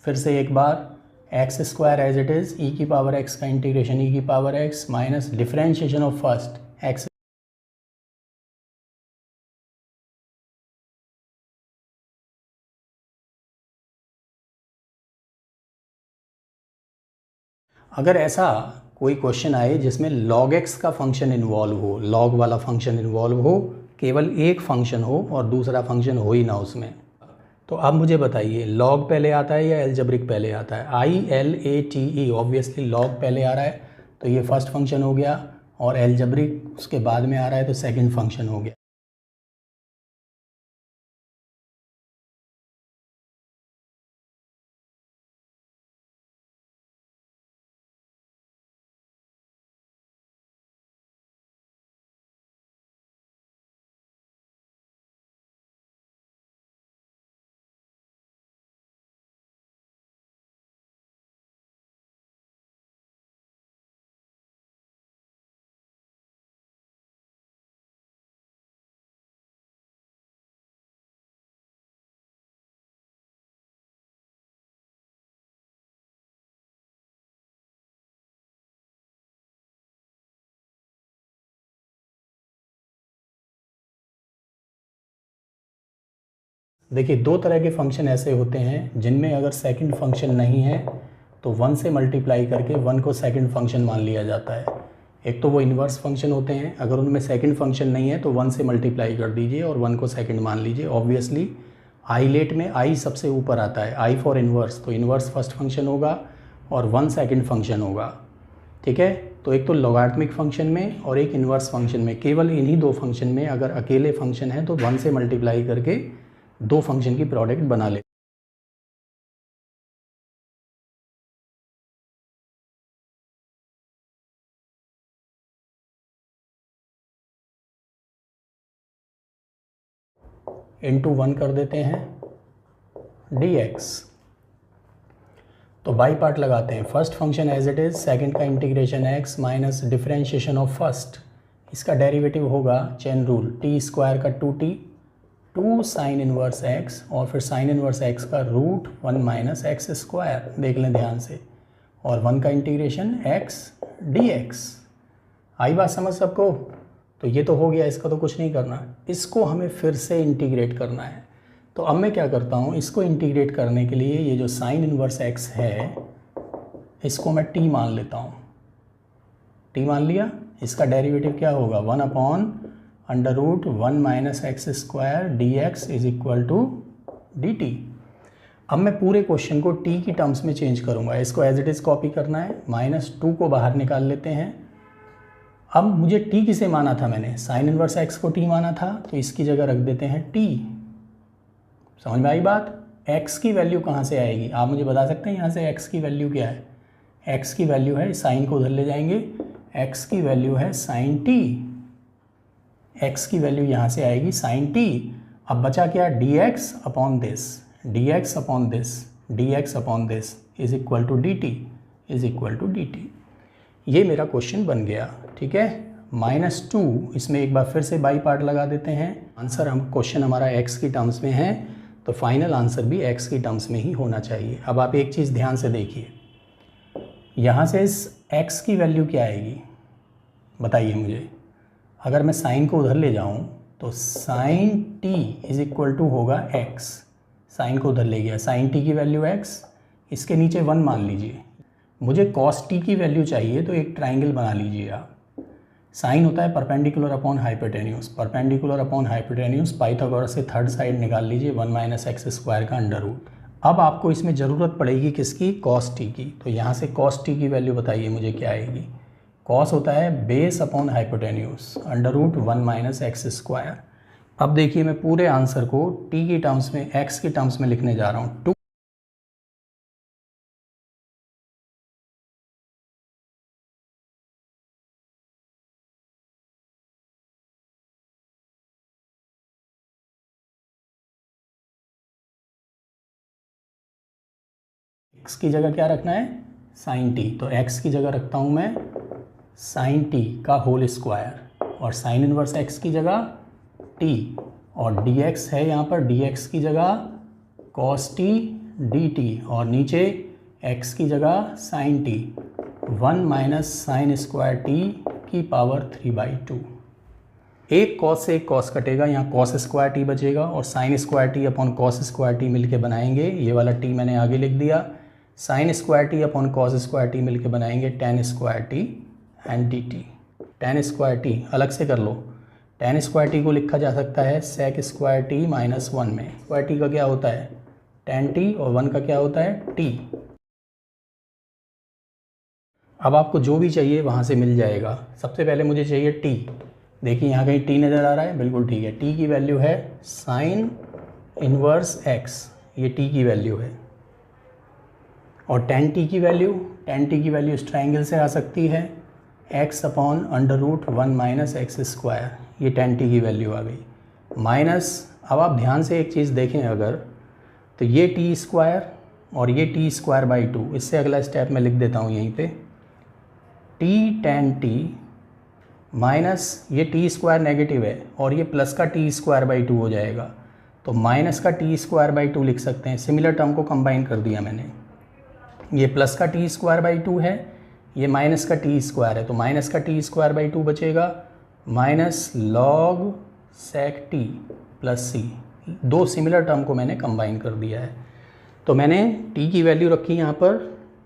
फिर से एक बार, x square as it is, e की पावर एक्स का इंटीग्रेशन ई की power x minus differentiation of first x. अगर ऐसा कोई क्वेश्चन आए जिसमें log x का फंक्शन इन्वॉल्व हो, log वाला फंक्शन इन्वॉल्व हो, केवल एक फंक्शन हो और दूसरा फंक्शन हो ही ना उसमें, तो अब मुझे बताइए लॉग पहले आता है या एल्जेब्रिक पहले आता है। ILATE, ऑब्वियसली लॉग पहले आ रहा है तो ये फर्स्ट फंक्शन हो गया, और एल्जेब्रिक उसके बाद में आ रहा है तो सेकंड फंक्शन हो गया। देखिए, दो तरह के फंक्शन ऐसे होते हैं जिनमें अगर सेकंड फंक्शन नहीं है तो 1 से मल्टीप्लाई करके 1 को सेकंड फंक्शन मान लिया जाता है। एक तो वो इन्वर्स फंक्शन होते हैं, अगर उनमें सेकंड फंक्शन नहीं है तो 1 से मल्टीप्लाई कर दीजिए और 1 को सेकंड मान लीजिए। ऑब्वियसली आईलेट में आई सबसे ऊपर आता है, आई फॉर इन्वर्स, तो इन्वर्स फर्स्ट फंक्शन होगा और 1 सेकंड फंक्शन होगा। ठीक है, तो एक तो लॉगरिथमिक फंक्शन में और एक इन्वर्स फंक्शन में, केवल इन्हीं दो फंक्शन में अगर अकेले फंक्शन है तो 1 से मल्टीप्लाई करके दो फंक्शन की प्रोडक्ट बना ले। इंटू 1 कर देते हैं dx। तो बाई पार्ट लगाते हैं, first function as it is, second का integration x minus differentiation of first, इसका डेरिवेटिव होगा चेन रूल, टी स्क्वायर का 2t 2 साइन इनवर्स x और फिर साइन इनवर्स x का रूट 1 माइनस एक्स स्क्वायर, देख लें ध्यान से, और 1 का इंटीग्रेशन x dx। आई बात समझ सबको? तो ये तो हो गया, इसका तो कुछ नहीं करना, इसको हमें फिर से इंटीग्रेट करना है। तो अब मैं क्या करता हूँ, इसको इंटीग्रेट करने के लिए ये जो साइन इनवर्स x है इसको मैं t मान लेता हूँ। t मान लिया, इसका डेरिवेटिव क्या होगा, 1 upon under root 1 minus x square d x is equal to d t. अब मैं पूरे क्वेश्चन को t की टर्म्स में चेंज करूँगा, इसको एज इट इज़ कॉपी करना है, -2 को बाहर निकाल लेते हैं। अब मुझे t किसे माना था, मैंने साइन इनवर्स x को t माना था, तो इसकी जगह रख देते हैं t। समझ में आई बात? x की वैल्यू कहाँ से आएगी, आप मुझे बता सकते हैं यहाँ से x की वैल्यू क्या है? x की वैल्यू है, साइन को उधर ले जाएंगे, x की वैल्यू है साइन t, x की वैल्यू यहाँ से आएगी साइन t। अब बचा क्या, dx upon this, dx upon this, dx upon this is equal to dt, is equal to dt। ये मेरा क्वेश्चन बन गया। ठीक है, -2, इसमें एक बार फिर से बाई पार्ट लगा देते हैं। आंसर हम क्वेश्चन हमारा x की टर्म्स में है, तो फाइनल आंसर भी x की टर्म्स में ही होना चाहिए। अब आप एक चीज़ ध्यान से देखिए, यहाँ से इस x की वैल्यू क्या आएगी बताइए मुझे। अगर मैं साइन को उधर ले जाऊँ तो sine t is equal to होगा x, साइन को उधर ले गया, साइन t की वैल्यू x, इसके नीचे 1 मान लीजिए। मुझे कॉस t की वैल्यू चाहिए, तो एक ट्राइंगल बना लीजिए आप। साइन होता है perpendicular upon hypotenuse, perpendicular upon hypotenuse, Pythagoras से थर्ड साइड निकाल लीजिए 1 माइनस एक्स स्क्वायर का अंडर रूट। अब आपको इसमें ज़रूरत पड़ेगी किसकी, कॉस टी की। तो यहाँ से कॉस टी की वैल्यू बताइए मुझे क्या आएगी। कॉस होता है base upon hypotenuse, under root 1 minus x square. अब देखिए, मैं पूरे आंसर को टी की टर्म्स में, एक्स की टर्म्स में लिखने जा रहा हूँ। 2 एक्स की जगह क्या रखना है, साइन टी, तो एक्स की जगह रखता हूँ मैं साइन टी का होल स्क्वायर, और साइन इनवर्स एक्स की जगह टी, और डी एक्स है यहाँ पर, डी एक्स की जगह कॉस टी डी टी, और नीचे एक्स की जगह sine t, 1 minus sine square t की पावर 3/2। एक कॉस से एक कॉस कटेगा, यहाँ कॉस स्क्वायर टी बचेगा, और sign square T upon cos square T मिलके बनाएंगे, ये वाला टी मैंने आगे लिख दिया, sign square T upon cos square T मिलके बनाएंगे ten square T and D T. Ten square T अलग से कर लो, टेन स्क्वायर टी को लिखा जा सकता है सेक स्क्वायर टी माइनस 1 में। स्क्वायर टी का क्या होता है, टेन टी, और 1 का क्या होता है, टी। अब आपको जो भी चाहिए वहाँ से मिल जाएगा। सबसे पहले मुझे चाहिए टी, देखिए यहाँ कहीं टी नज़र आ रहा है, बिल्कुल ठीक है, टी की वैल्यू है साइन इनवर्स एक्स, ये टी की वैल्यू है। और टेन टी की वैल्यू इस ट्राइंगल से आ सकती है, x upon under root 1 minus x square, ये टेन टी की वैल्यू आ गई, माइनस। अब आप ध्यान से एक चीज़ देखें अगर, तो ये टी स्क्वायर और ये टी स्क्वायर बाई 2, इससे अगला स्टेप मैं लिख देता हूँ यहीं पे, टी टेन टी माइनस ये टी स्क्वायर नेगेटिव है और ये प्लस का टी स्क्वायर बाई 2 हो जाएगा, तो माइनस का टी स्क्वायर बाई 2 लिख सकते हैं। सिमिलर टर्म को कंबाइन कर दिया मैंने, ये प्लस का टी स्क्वायर बाई 2 है, ये माइनस का टी स्क्वायर है, तो माइनस का टी स्क्वायर बाई 2 बचेगा, minus log sec t plus c, दो सिमिलर टर्म को मैंने कंबाइन कर दिया है। तो मैंने t की वैल्यू रखी यहाँ पर,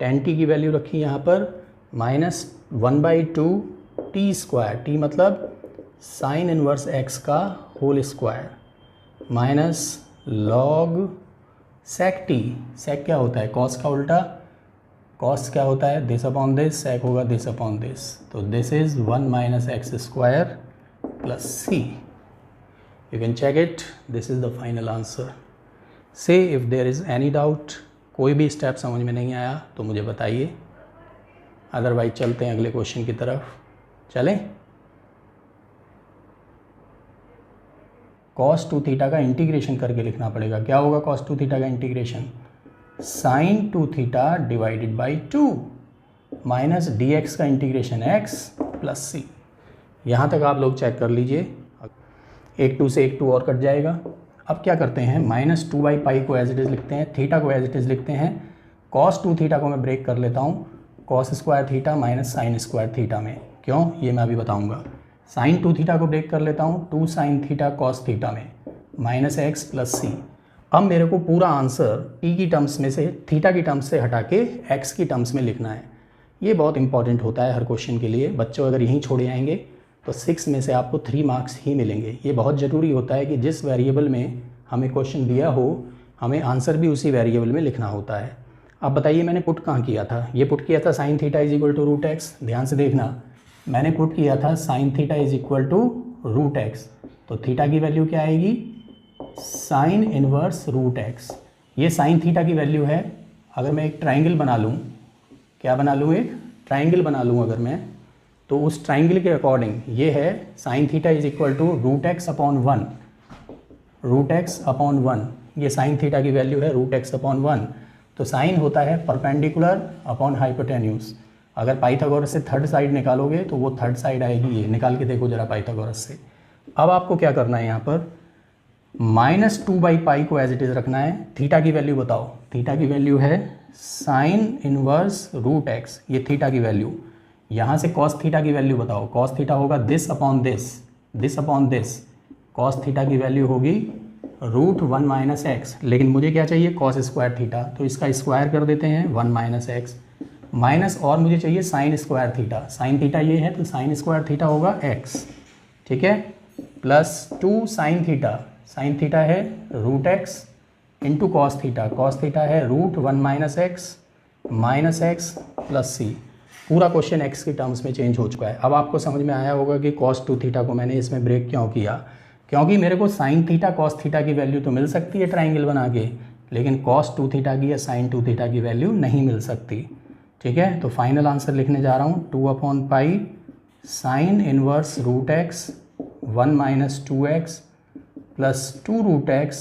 tan t की वैल्यू रखी यहाँ पर -1/2 t स्क्वायर, t मतलब साइन इनवर्स x का whole square minus log sec t। sec क्या होता है? cos का उल्टा। cos क्या होता है? This upon this. sec होगा दिस अपॉन दिस। तो this is 1 minus x square plus c. You can check it, this is the final answer. Say if there is any doubt, कोई भी step समझ में नहीं आया तो मुझे बताइए, अदरवाइज चलते हैं अगले क्वेश्चन की तरफ। चलें। cos 2 थीटा का इंटीग्रेशन करके लिखना पड़ेगा। क्या होगा cos 2 थीटा का integration? sin 2 theta divided by 2 minus dx का इंटीग्रेशन x प्लस सी। यहाँ तक आप लोग चेक कर लीजिए, एक 2 से एक 2 और कट जाएगा। अब क्या करते हैं, -2/पाई को एज इट इज़ लिखते हैं, थीटा को एज इट इज़ लिखते हैं। cos 2 थीटा को मैं ब्रेक कर लेता हूँ cos square theta minus sine square theta में। क्यों, ये मैं अभी बताऊँगा। sin 2 थीटा को ब्रेक कर लेता हूँ 2 sin थीटा cos थीटा में माइनस एक्स प्लस सी। अब मेरे को पूरा आंसर t की टर्म्स में से, थीटा की टर्म्स से हटा के x की टर्म्स में लिखना है। ये बहुत इंपॉर्टेंट होता है हर क्वेश्चन के लिए। बच्चों अगर यहीं छोड़े आएंगे तो 6 में से आपको 3 मार्क्स ही मिलेंगे। ये बहुत ज़रूरी होता है कि जिस वेरिएबल में हमें क्वेश्चन दिया हो, हमें आंसर भी उसी वेरिएबल में लिखना होता है। अब बताइए मैंने पुट कहाँ किया था? ये पुट किया था sin theta is equal to root x. ध्यान से देखना, मैंने पुट किया था sin theta is equal to root x. तो थीटा की वैल्यू क्या आएगी? Sine inverse root x. ये साइन थीटा की वैल्यू है। अगर मैं एक ट्राइंगल बना लूँ, क्या बना लूँ, एक ट्राइंगल बना लूँ अगर मैं, तो उस ट्राइंगल के अकॉर्डिंग ये है sine theta is equal to root x upon 1, root x upon 1। ये साइन थीटा की वैल्यू है रूट एक्स अपॉन 1। तो साइन होता है परपेंडिकुलर अपॉन हाइपोटेन्यूज। अगर पाइथागोरस से थर्ड साइड निकालोगे तो वो थर्ड साइड आएगी। ये निकाल के देखो जरा पाइथागोरस से। अब आपको क्या करना है, यहाँ पर -2/पाई को एज इट इज़ रखना है। थीटा की वैल्यू बताओ। थीटा की वैल्यू है साइन इनवर्स रूट एक्स, ये थीटा की वैल्यू। यहाँ से कॉस थीटा की वैल्यू बताओ। कॉस थीटा होगा this upon this, this upon this. Cos theta की वैल्यू होगी √1 माइनस एक्स। लेकिन मुझे क्या चाहिए? Cos square theta. तो इसका स्क्वायर कर देते हैं 1 माइनस एक्स माइनस, और मुझे चाहिए sine square theta. Sine theta ये है तो साइन स्क्वायर थीटा होगा एक्स, ठीक है, plus 2 sine theta. Sine theta है root x into cos theta. Cos theta है √1 माइनस एक्स प्लस सी। पूरा क्वेश्चन एक्स की टर्म्स में चेंज हो चुका है। अब आपको समझ में आया होगा कि cos 2 थीटा को मैंने इसमें ब्रेक क्यों किया। क्योंकि मेरे को साइन थीटा cos थीटा की वैल्यू तो मिल सकती है ट्राइंगल बना के, लेकिन cos 2 थीटा की या साइन 2 थीटा की वैल्यू नहीं मिल सकती। ठीक है, तो फाइनल आंसर लिखने जा रहा हूँ 2/पाई sine inverse root x 1 minus 2x plus 2√x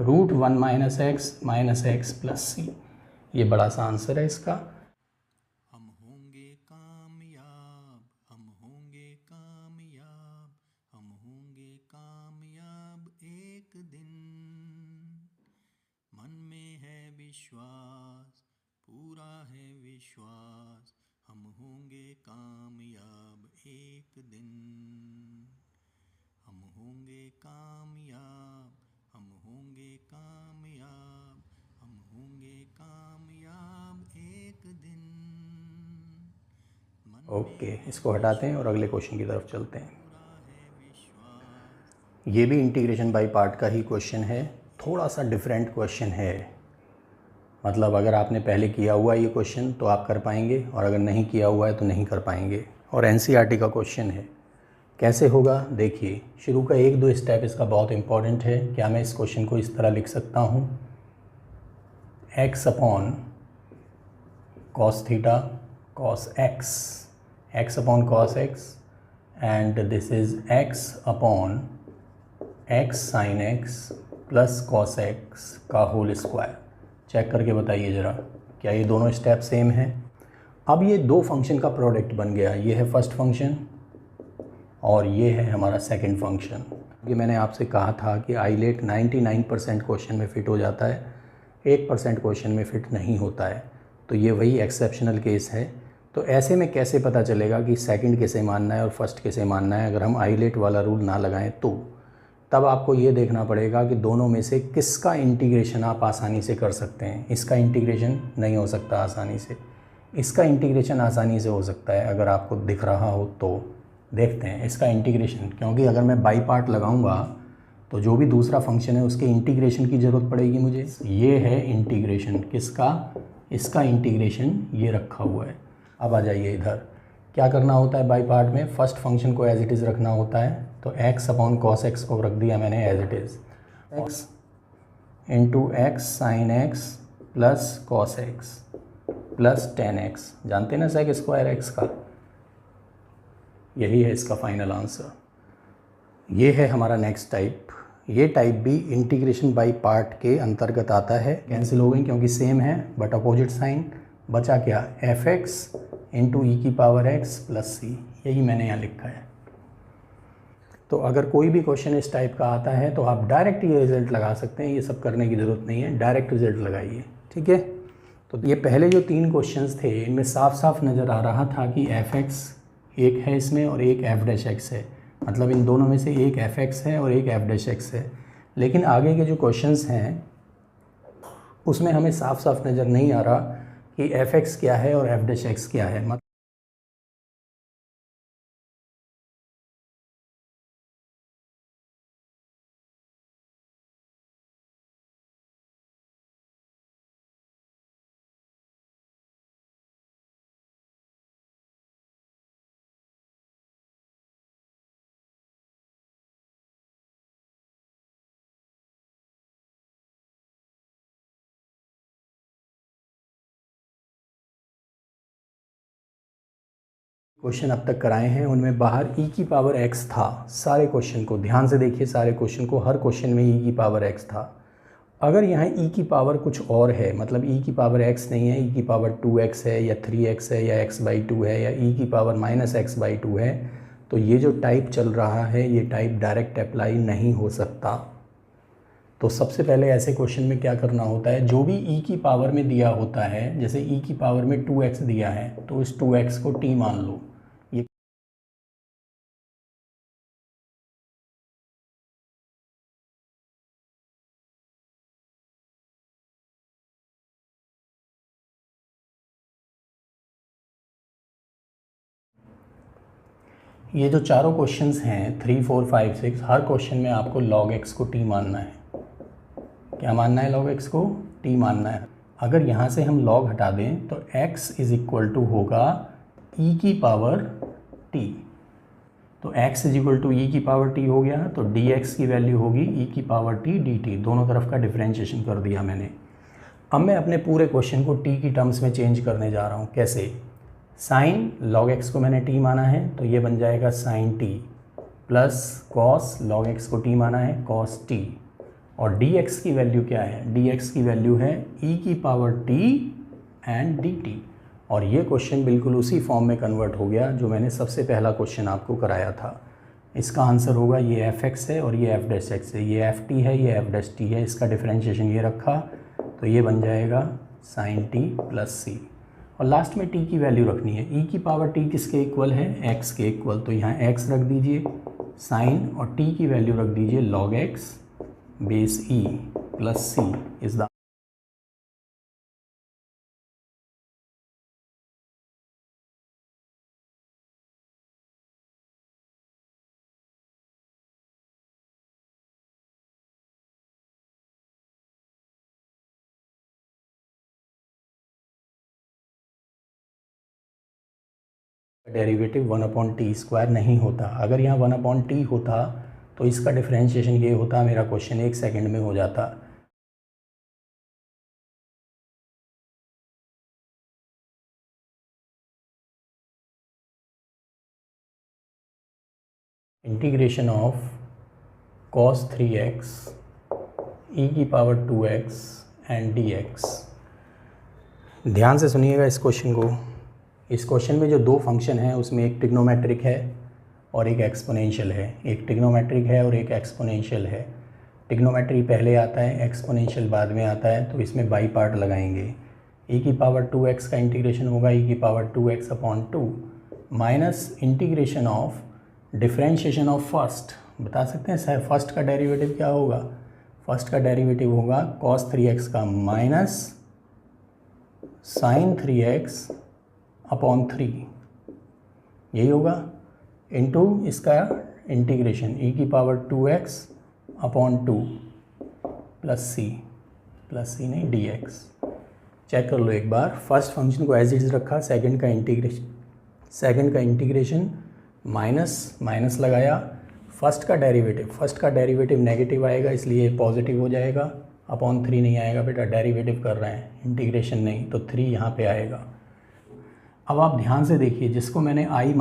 √1 minus x plus c. ये बड़ा सा आंसर है इसका। हम होंगे कामयाब, हम होंगे कामयाब, हम होंगे कामयाब एक दिन। मन में है विश्वास, पूरा है विश्वास, हम होंगे कामयाब एक दिन। हम होंगे कामयाब, हम होंगे कामयाब, हम होंगे कामयाब एक दिन। ओके, इसको हटाते हैं और अगले क्वेश्चन की तरफ चलते हैं। ये भी इंटीग्रेशन बाय पार्ट का ही क्वेश्चन है, थोड़ा सा डिफरेंट क्वेश्चन है। मतलब अगर आपने पहले किया हुआ ये क्वेश्चन तो आप कर पाएंगे, और अगर नहीं किया हुआ है तो नहीं कर पाएंगे। और एनसीईआरटी का क्वेश्चन है। कैसे होगा देखिए, शुरू का 1-2 स्टेप इसका बहुत इंपॉर्टेंट है। क्या मैं इस क्वेश्चन को इस तरह लिख सकता हूँ, x upon cos theta cos x, x upon cos x, and this is x upon x sign x plus cos x का होल स्क्वायर। चेक करके बताइए ज़रा, क्या ये दोनों स्टेप सेम हैं? अब ये दो फंक्शन का प्रोडक्ट बन गया। ये है फर्स्ट फंक्शन और ये है हमारा सेकंड फंक्शन। ये मैंने आपसे कहा था कि आइलेट 99% क्वेश्चन में फ़िट हो जाता है, 1% क्वेश्चन में फ़िट नहीं होता है। तो ये वही एक्सेप्शनल केस है। तो ऐसे में कैसे पता चलेगा कि सेकंड कैसे मानना है और फर्स्ट कैसे मानना है, अगर हम आइलेट वाला रूल ना लगाएं तब आपको ये देखना पड़ेगा कि दोनों में से किसका इंटीग्रेशन आप आसानी से कर सकते हैं। इसका इंटीग्रेशन नहीं हो सकता आसानी से, इसका इंटीग्रेशन आसानी से हो सकता है अगर आपको दिख रहा हो तो। देखते हैं इसका इंटीग्रेशन, क्योंकि अगर मैं बाई पार्ट लगाऊंगा तो जो भी दूसरा फंक्शन है उसके इंटीग्रेशन की ज़रूरत पड़ेगी मुझे। ये है इंटीग्रेशन किसका, इसका इंटीग्रेशन ये रखा हुआ है। अब आ जाइए इधर, क्या करना होता है बाई पार्ट में, फर्स्ट फंक्शन को एज इट इज़ रखना होता है। तो x अपॉन कॉस एक्स को रख दिया मैंने as it is, x into x sine x plus cos x plus tan x. जानते ना सेक स्क्वायर एक्स का, यही है इसका फाइनल आंसर। ये है हमारा नेक्स्ट टाइप। ये टाइप भी इंटीग्रेशन बाय पार्ट के अंतर्गत आता है। कैंसिल हो गई क्योंकि सेम है बट अपोजिट साइन। बचा क्या, एफ एक्स इंटू ई की पावर एक्स प्लस सी, यही मैंने यहाँ लिखा है। तो अगर कोई भी क्वेश्चन इस टाइप का आता है तो आप डायरेक्ट ये रिजल्ट लगा सकते हैं, ये सब करने की ज़रूरत नहीं है, डायरेक्ट रिजल्ट लगाइए, ठीक है। तो ये पहले जो 3 क्वेश्चंस थे इनमें साफ साफ नज़र आ रहा था कि एफ एक्स एक है इसमें और एक एफ डैश एक्स है, मतलब इन दोनों में से एक एफ एक्स है और एक एफ डैश एक्स है। लेकिन आगे के जो क्वेश्चंस हैं उसमें हमें साफ साफ नज़र नहीं आ रहा कि एफ एक्स क्या है और एफ डैश एक्स क्या है। क्वेश्चन अब तक कराए हैं उनमें बाहर ई की पावर एक्स था। सारे क्वेश्चन को ध्यान से देखिए, सारे क्वेश्चन को, हर क्वेश्चन में ई की पावर एक्स था। अगर यहाँ ई की पावर कुछ और है, मतलब ई की पावर एक्स नहीं है, ई की पावर 2x है या 3x है या x/2 है या ई की पावर -x/2 है, तो ये जो टाइप चल रहा है ये टाइप डायरेक्ट अप्लाई नहीं हो सकता। तो सबसे पहले ऐसे क्वेश्चन में क्या करना होता है, जो भी ई की पावर में दिया होता है, जैसे ई की पावर में 2x दिया है तो इस 2x को t मान लो। ये जो चारों क्वेश्चंस हैं 3, 4, 5, 6, हर क्वेश्चन में आपको log x को t मानना है। क्या मानना है, log x को t मानना है। अगर यहाँ से हम log हटा दें तो x इज़ इक्वल टू होगा e की पावर t। तो x इज इक्वल टू ई की पावर t हो गया, तो dx की वैल्यू होगी e की पावर t dt। दोनों तरफ का डिफ्रेंशिएशन कर दिया मैंने। अब मैं अपने पूरे क्वेश्चन को t की टर्म्स में चेंज करने जा रहा हूँ। कैसे, साइन log x को मैंने t माना है तो ये बन जाएगा sine t plus cos log x को t माना है कॉस t, और dx की वैल्यू क्या है, dx की वैल्यू है e की पावर t एंड dt। और ये क्वेश्चन बिल्कुल उसी फॉर्म में कन्वर्ट हो गया जो मैंने सबसे पहला क्वेश्चन आपको कराया था। इसका आंसर होगा ये एफ एक्स है और ये एफ डैश एक्स है, ये एफ टी है, ये एफ डैश टी है। इसका डिफरेंशिएशन ये रखा तो ये बन जाएगा साइन टी प्लस सी, और लास्ट में t की वैल्यू रखनी है। e की पावर t किसके इक्वल है, x के इक्वल, तो यहाँ x रख दीजिए साइन और t की वैल्यू रख दीजिए log x base e plus c is the. Derivative 1/t² नहीं होता। अगर यहाँ 1/t होता तो इसका डिफरेंशिएशन ये होता, मेरा क्वेश्चन 1 सेकंड में हो जाता। Integration of cos 3x e की पावर 2x एंड dx। ध्यान से सुनिएगा इस क्वेश्चन को। इस क्वेश्चन में जो 2 फंक्शन हैं उसमें एक ट्रिग्नोमेट्रिक है और एक एक्सपोनेंशियल है। एक ट्रिग्नोमेट्रिक है और एक एक्सपोनेंशियल है। ट्रिग्नोमेट्री पहले आता है, एक्सपोनेंशियल बाद में आता है, तो इसमें बाई पार्ट लगाएंगे। e की पावर 2x का इंटीग्रेशन होगा e की power 2x/2 minus integration of differentiation of first बता सकते हैं सर फर्स्ट का डेरिवेटिव क्या होगा? फर्स्ट का डेरिवेटिव होगा cos 3x का माइनस sin 3x अपॉन 3, यही होगा, इनटू इसका इंटीग्रेशन e की पावर 2x अपॉन 2 प्लस सी नहीं dx। चेक कर लो एक बार, फर्स्ट फंक्शन को एज इट इज़ रखा, सेकंड का इंटीग्रेशन माइनस लगाया, फर्स्ट का डेरिवेटिव नेगेटिव आएगा इसलिए पॉजिटिव हो जाएगा, अपॉन 3 नहीं आएगा बेटा, डेरिवेटिव कर रहे हैं इंटीग्रेशन नहीं, तो 3 यहाँ पे आएगा। अब आप ध्यान से देखिए, जिसको मैंने i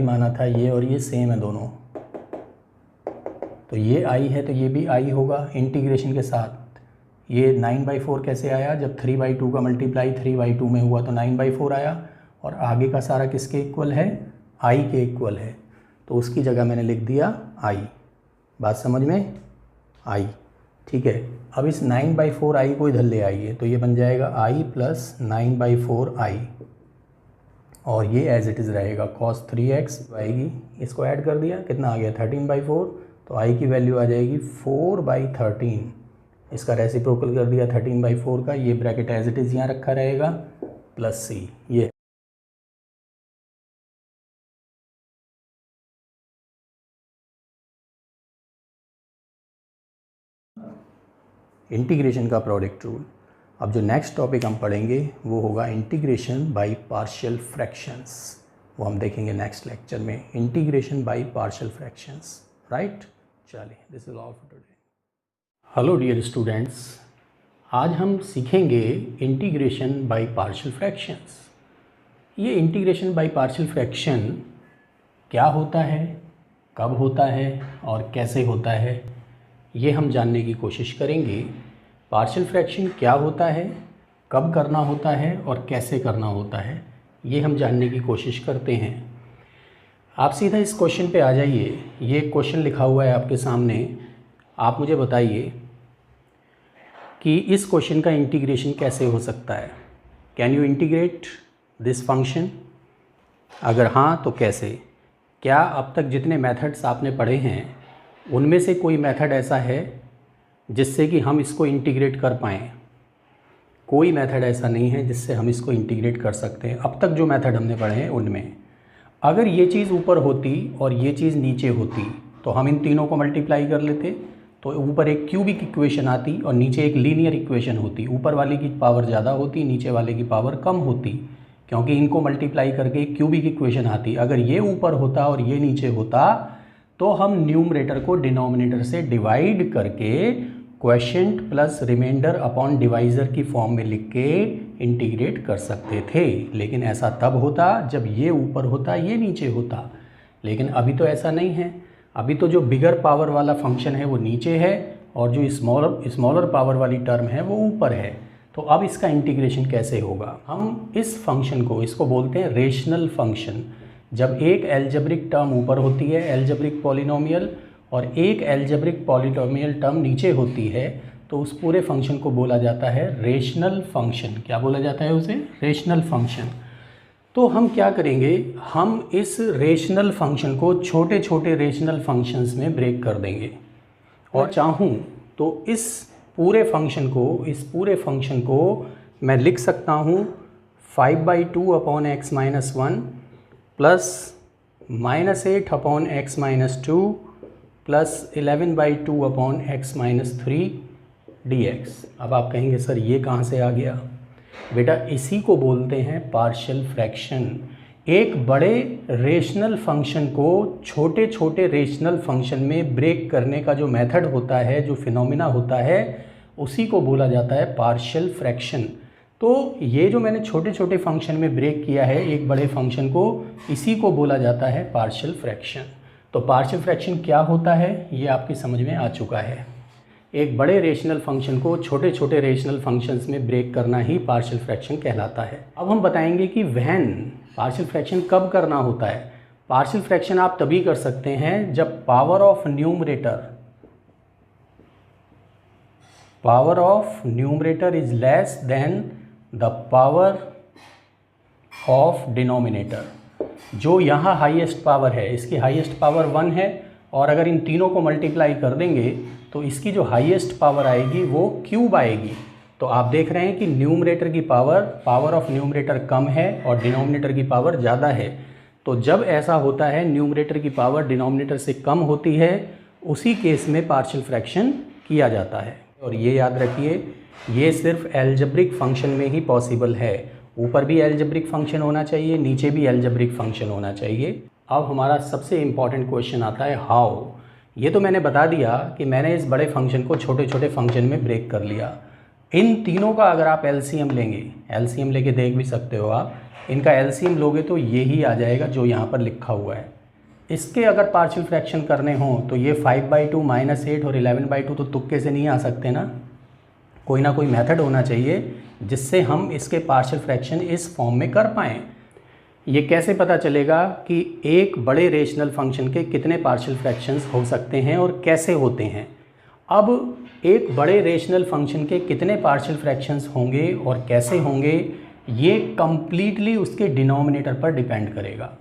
माना था ये और ये सेम है दोनों, तो ये i है तो ये भी i होगा इंटीग्रेशन के साथ। ये 9/4 कैसे आया? जब 3/2 का मल्टीप्लाई 3/2 में हुआ तो 9/4 आया, और आगे का सारा किसके इक्वल है? i के इक्वल है, तो उसकी जगह मैंने लिख दिया i। बात समझ में आई? ठीक है, अब इस 9/4 i को इधर ले आइए तो ये बन जाएगा i प्लस 9/4 i, और ये एज इट इज़ रहेगा cos 3x आएगी, इसको ऐड कर दिया, कितना आ गया 13/4, तो i की वैल्यू आ जाएगी 4/13, इसका रेसिप्रोकल कर दिया 13/4 का, ये ब्रैकेट एज इट इज़ यहाँ रखा रहेगा, प्लस c, ये इंटीग्रेशन का प्रोडक्ट रूल। अब जो नेक्स्ट टॉपिक हम पढ़ेंगे वो होगा इंटीग्रेशन बाय पार्शियल फ्रैक्शंस, वो हम देखेंगे नेक्स्ट लेक्चर में, integration by partial fractions, right? चलिए, this is all for today. Hello dear students, आज हम सीखेंगे इंटीग्रेशन बाय पार्शियल फ्रैक्शंस। ये इंटीग्रेशन बाय पार्शियल फ्रैक्शन क्या होता है, कब होता है और कैसे होता है, ये हम जानने की कोशिश करेंगे। पार्शियल फ्रैक्शन क्या होता है, कब करना होता है और कैसे करना होता है, ये हम जानने की कोशिश करते हैं। आप सीधा इस क्वेश्चन पे आ जाइए, ये क्वेश्चन लिखा हुआ है आपके सामने। आप मुझे बताइए कि इस क्वेश्चन का इंटीग्रेशन कैसे हो सकता है। Can you integrate this function? अगर हाँ तो कैसे? क्या अब तक जितने मेथड्स आपने पढ़े हैं उनमें से कोई मेथड ऐसा है जिससे कि हम इसको इंटीग्रेट कर पाएँ? कोई मेथड ऐसा नहीं है जिससे हम इसको इंटीग्रेट कर सकते हैं। अब तक जो मेथड हमने पढ़े हैं उनमें अगर ये चीज़ ऊपर होती और ये चीज़ नीचे होती तो हम इन तीनों को मल्टीप्लाई कर लेते, तो ऊपर एक क्यूबिक इक्वेशन आती और नीचे एक लीनियर इक्वेशन होती। ऊपर वाले की पावर ज़्यादा होती, नीचे वाले की पावर कम होती, क्योंकि इनको मल्टीप्लाई करके एक क्यूबिक इक्वेशन आती। अगर ये ऊपर होता और ये नीचे होता तो हम न्यूमरेटर को डिनोमिनेटर से डिवाइड करके quotient plus remainder upon divisor की फॉर्म में लिख के इंटीग्रेट कर सकते थे। लेकिन ऐसा तब होता जब ये ऊपर होता, ये नीचे होता, लेकिन अभी तो ऐसा नहीं है। अभी तो जो बिगर पावर वाला फंक्शन है वो नीचे है और जो स्मॉलर पावर वाली टर्म है वो ऊपर है। तो अब इसका इंटीग्रेशन कैसे होगा? हम इस फंक्शन को, इसको बोलते हैं रेशनल फंक्शन। जब एक एल्जेब्रिक टर्म ऊपर होती है, एल्जेब्रिक पॉलिनोमियल, और एक एल्जेब्रिक पॉलिनोमियल टर्म नीचे होती है, तो उस पूरे फंक्शन को बोला जाता है रेशनल फंक्शन। क्या बोला जाता है उसे? Rational function. तो हम क्या करेंगे, हम इस रेशनल फंक्शन को छोटे छोटे रेशनल फंक्शंस में ब्रेक कर देंगे, और चाहूँ तो इस पूरे फंक्शन को मैं लिख सकता हूँ 5/2 upon x minus 1 plus -8 upon x minus 2 plus 11/2 upon x minus 3 dx। अब आप कहेंगे सर ये कहाँ से आ गया? बेटा इसी को बोलते हैं पार्शियल फ्रैक्शन। एक बड़े रेशनल फंक्शन को छोटे छोटे रेशनल फंक्शन में ब्रेक करने का जो मेथड होता है, जो फिनोमिना होता है, उसी को बोला जाता है पार्शियल फ्रैक्शन। तो ये जो मैंने छोटे छोटे फंक्शन में ब्रेक किया है एक बड़े फंक्शन को, इसी को बोला जाता है पार्शियल फ्रैक्शन। तो पार्शियल फ्रैक्शन क्या होता है ये आपकी समझ में आ चुका है। एक बड़े रेशनल फंक्शन को छोटे छोटे रेशनल फंक्शंस में ब्रेक करना ही पार्शियल फ्रैक्शन कहलाता है। अब हम बताएंगे कि व्हेन पार्शियल फ्रैक्शन कब करना होता है। पार्शियल फ्रैक्शन आप तभी कर सकते हैं जब power of numerator is less than the power of denominator. जो यहाँ हाईएस्ट पावर है, इसकी हाईएस्ट पावर 1 है, और अगर इन तीनों को मल्टीप्लाई कर देंगे तो इसकी जो हाईएस्ट पावर आएगी वो क्यूब आएगी। तो आप देख रहे हैं कि न्यूमरेटर की पावर ऑफ न्यूमरेटर कम है और डिनोमिनेटर की पावर ज़्यादा है। तो जब ऐसा होता है, न्यूमरेटर की पावर डिनोमिनेटर से कम होती है, उसी केस में पार्शियल फ्रैक्शन किया जाता है। और ये याद रखिए, ये सिर्फ एल्जेब्रिक फंक्शन में ही पॉसिबल है। ऊपर भी एल्जेब्रिक फंक्शन होना चाहिए, नीचे भी एल्जेब्रिक फंक्शन होना चाहिए। अब हमारा सबसे इम्पॉर्टेंट क्वेश्चन आता है हाउ। ये तो मैंने बता दिया कि मैंने इस बड़े फंक्शन को छोटे छोटे फंक्शन में ब्रेक कर लिया। इन तीनों का अगर आप एलसीएम लेंगे, एलसीएम लेके देख भी सकते हो आप, इनका एलसीएम लोगे तो ये ही आ जाएगा जो यहाँ पर लिखा हुआ है। इसके अगर पार्शियल फ्रैक्शन करने हों तो ये 5/2 -8 और 11/2 तो तुक्के से नहीं आ सकते ना। कोई ना कोई मेथड होना चाहिए जिससे हम इसके पार्शियल फ्रैक्शन इस फॉर्म में कर पाएँ। ये कैसे पता चलेगा कि एक बड़े रेशनल फंक्शन के कितने पार्शियल फ्रैक्शंस हो सकते हैं और कैसे होते हैं। अब एक बड़े रेशनल फंक्शन के कितने पार्शियल फ्रैक्शंस होंगे और कैसे होंगे, ये कम्प्लीटली उसके डिनोमिनेटर पर डिपेंड करेगा।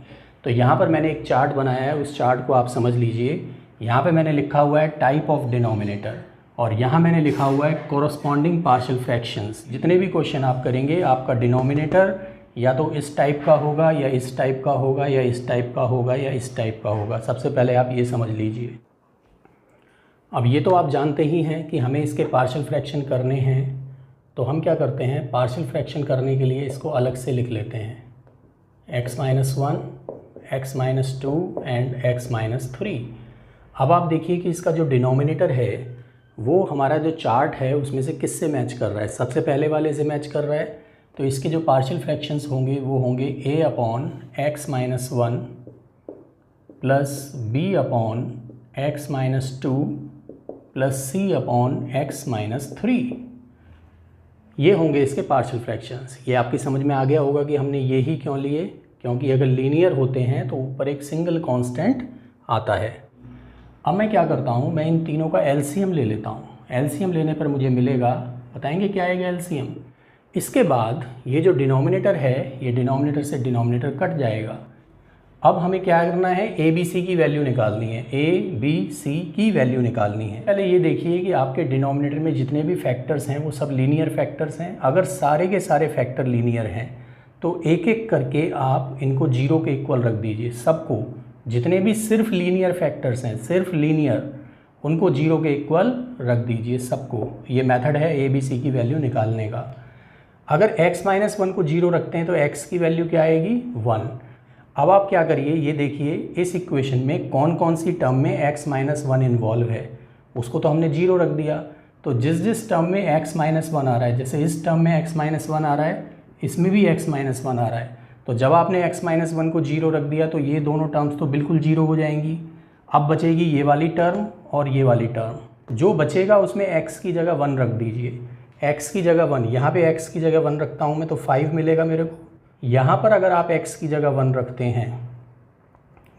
तो यहाँ पर मैंने एक चार्ट बनाया है, उस चार्ट को आप समझ लीजिए। यहाँ पे मैंने लिखा हुआ है टाइप ऑफ डिनोमिनेटर, और यहाँ मैंने लिखा हुआ है कोरस्पॉन्डिंग पार्शियल फ्रैक्शंस। जितने भी क्वेश्चन आप करेंगे, आपका डिनोमिनेटर या तो इस टाइप का होगा, या इस टाइप का होगा, या इस टाइप का होगा, या इस टाइप का होगा। सबसे पहले आप ये समझ लीजिए। अब ये तो आप जानते ही हैं कि हमें इसके पार्शियल फ्रैक्शन करने हैं, तो हम क्या करते हैं, पार्शियल फ्रैक्शन करने के लिए इसको अलग से लिख लेते हैं। x-1, x-2 and x-3। अब आप देखिए कि इसका जो डिनोमिनेटर है वो हमारा जो चार्ट है उसमें से किससे मैच कर रहा है। सबसे पहले वाले से मैच कर रहा है, तो इसके जो पार्शियल फ्रैक्शंस होंगे वो होंगे a/x-1 plus b/x-2 plus c/x-3। ये होंगे इसके पार्शियल फ्रैक्शंस। ये आपकी समझ में आ गया होगा कि हमने ये ही क्यों लिए, क्योंकि अगर लीनियर होते हैं तो ऊपर एक सिंगल कांस्टेंट आता है। अब मैं क्या करता हूँ, मैं इन तीनों का एलसीएम ले लेता हूँ। एलसीएम लेने पर मुझे मिलेगा, बताएंगे क्या आएगा एलसीएम। इसके बाद ये जो डिनोमिनेटर है, ये डिनोमिनेटर से डिनोमिनेटर कट जाएगा। अब हमें क्या करना है, ए बी सी की वैल्यू निकालनी है, ए बी सी की वैल्यू निकालनी है। पहले ये देखिए कि आपके डिनोमिनेटर में जितने भी फैक्टर्स हैं वो सब लीनियर फैक्टर्स हैं। अगर सारे के सारे फैक्टर लीनियर हैं तो एक एक करके आप इनको 0 के इक्वल रख दीजिए। सबको, जितने भी सिर्फ लीनियर फैक्टर्स हैं, सिर्फ लीनियर, उनको 0 के इक्वल रख दीजिए सबको। ये मेथड है ए बी सी की वैल्यू निकालने का। अगर x-1 को 0 रखते हैं तो x की वैल्यू क्या आएगी, 1। अब आप क्या करिए, ये देखिए इस इक्वेशन में कौन कौन सी टर्म में x-1 इन्वॉल्व है, उसको तो हमने 0 रख दिया। तो जिस जिस टर्म में x-1 आ रहा है, जैसे इस टर्म में x-1 आ रहा है, इसमें भी x-1 आ रहा है, तो जब आपने x-1 को 0 रख दिया तो ये दोनों टर्म्स तो बिल्कुल 0 हो जाएंगी। अब बचेगी ये वाली टर्म और ये वाली टर्म। जो बचेगा उसमें x की जगह 1 रख दीजिए। x की जगह 1, यहाँ पे x की जगह 1 रखता हूँ मैं तो 5 मिलेगा मेरे को। यहाँ पर अगर आप x की जगह 1 रखते हैं,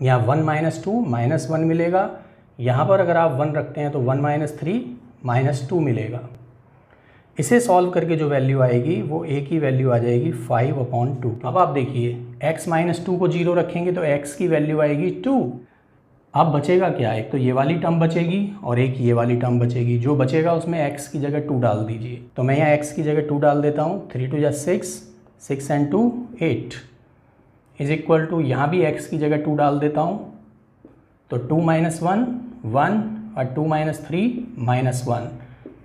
यहाँ 1 - 2 -1 मिलेगा। यहाँ पर अगर आप 1 रखते हैं तो 1 - 3 -2 मिलेगा। इसे सॉल्व करके जो वैल्यू आएगी वो a की वैल्यू आ जाएगी 5/2। अब आप देखिए x - 2 को 0 रखेंगे तो x की वैल्यू आएगी 2। अब बचेगा क्या, एक तो ये वाली टर्म बचेगी और एक ये वाली टर्म बचेगी। जो बचेगा उसमें x की जगह 2 डाल दीजिए। तो मैं यहाँ x की जगह 2 डाल देता हूँ। 3 × 2 = 6, 6 × 2 = 8 इज इक्वल टू, यहाँ भी x की जगह 2 डाल देता हूँ। तो 2 - 1 1 और 2 - 3 -1,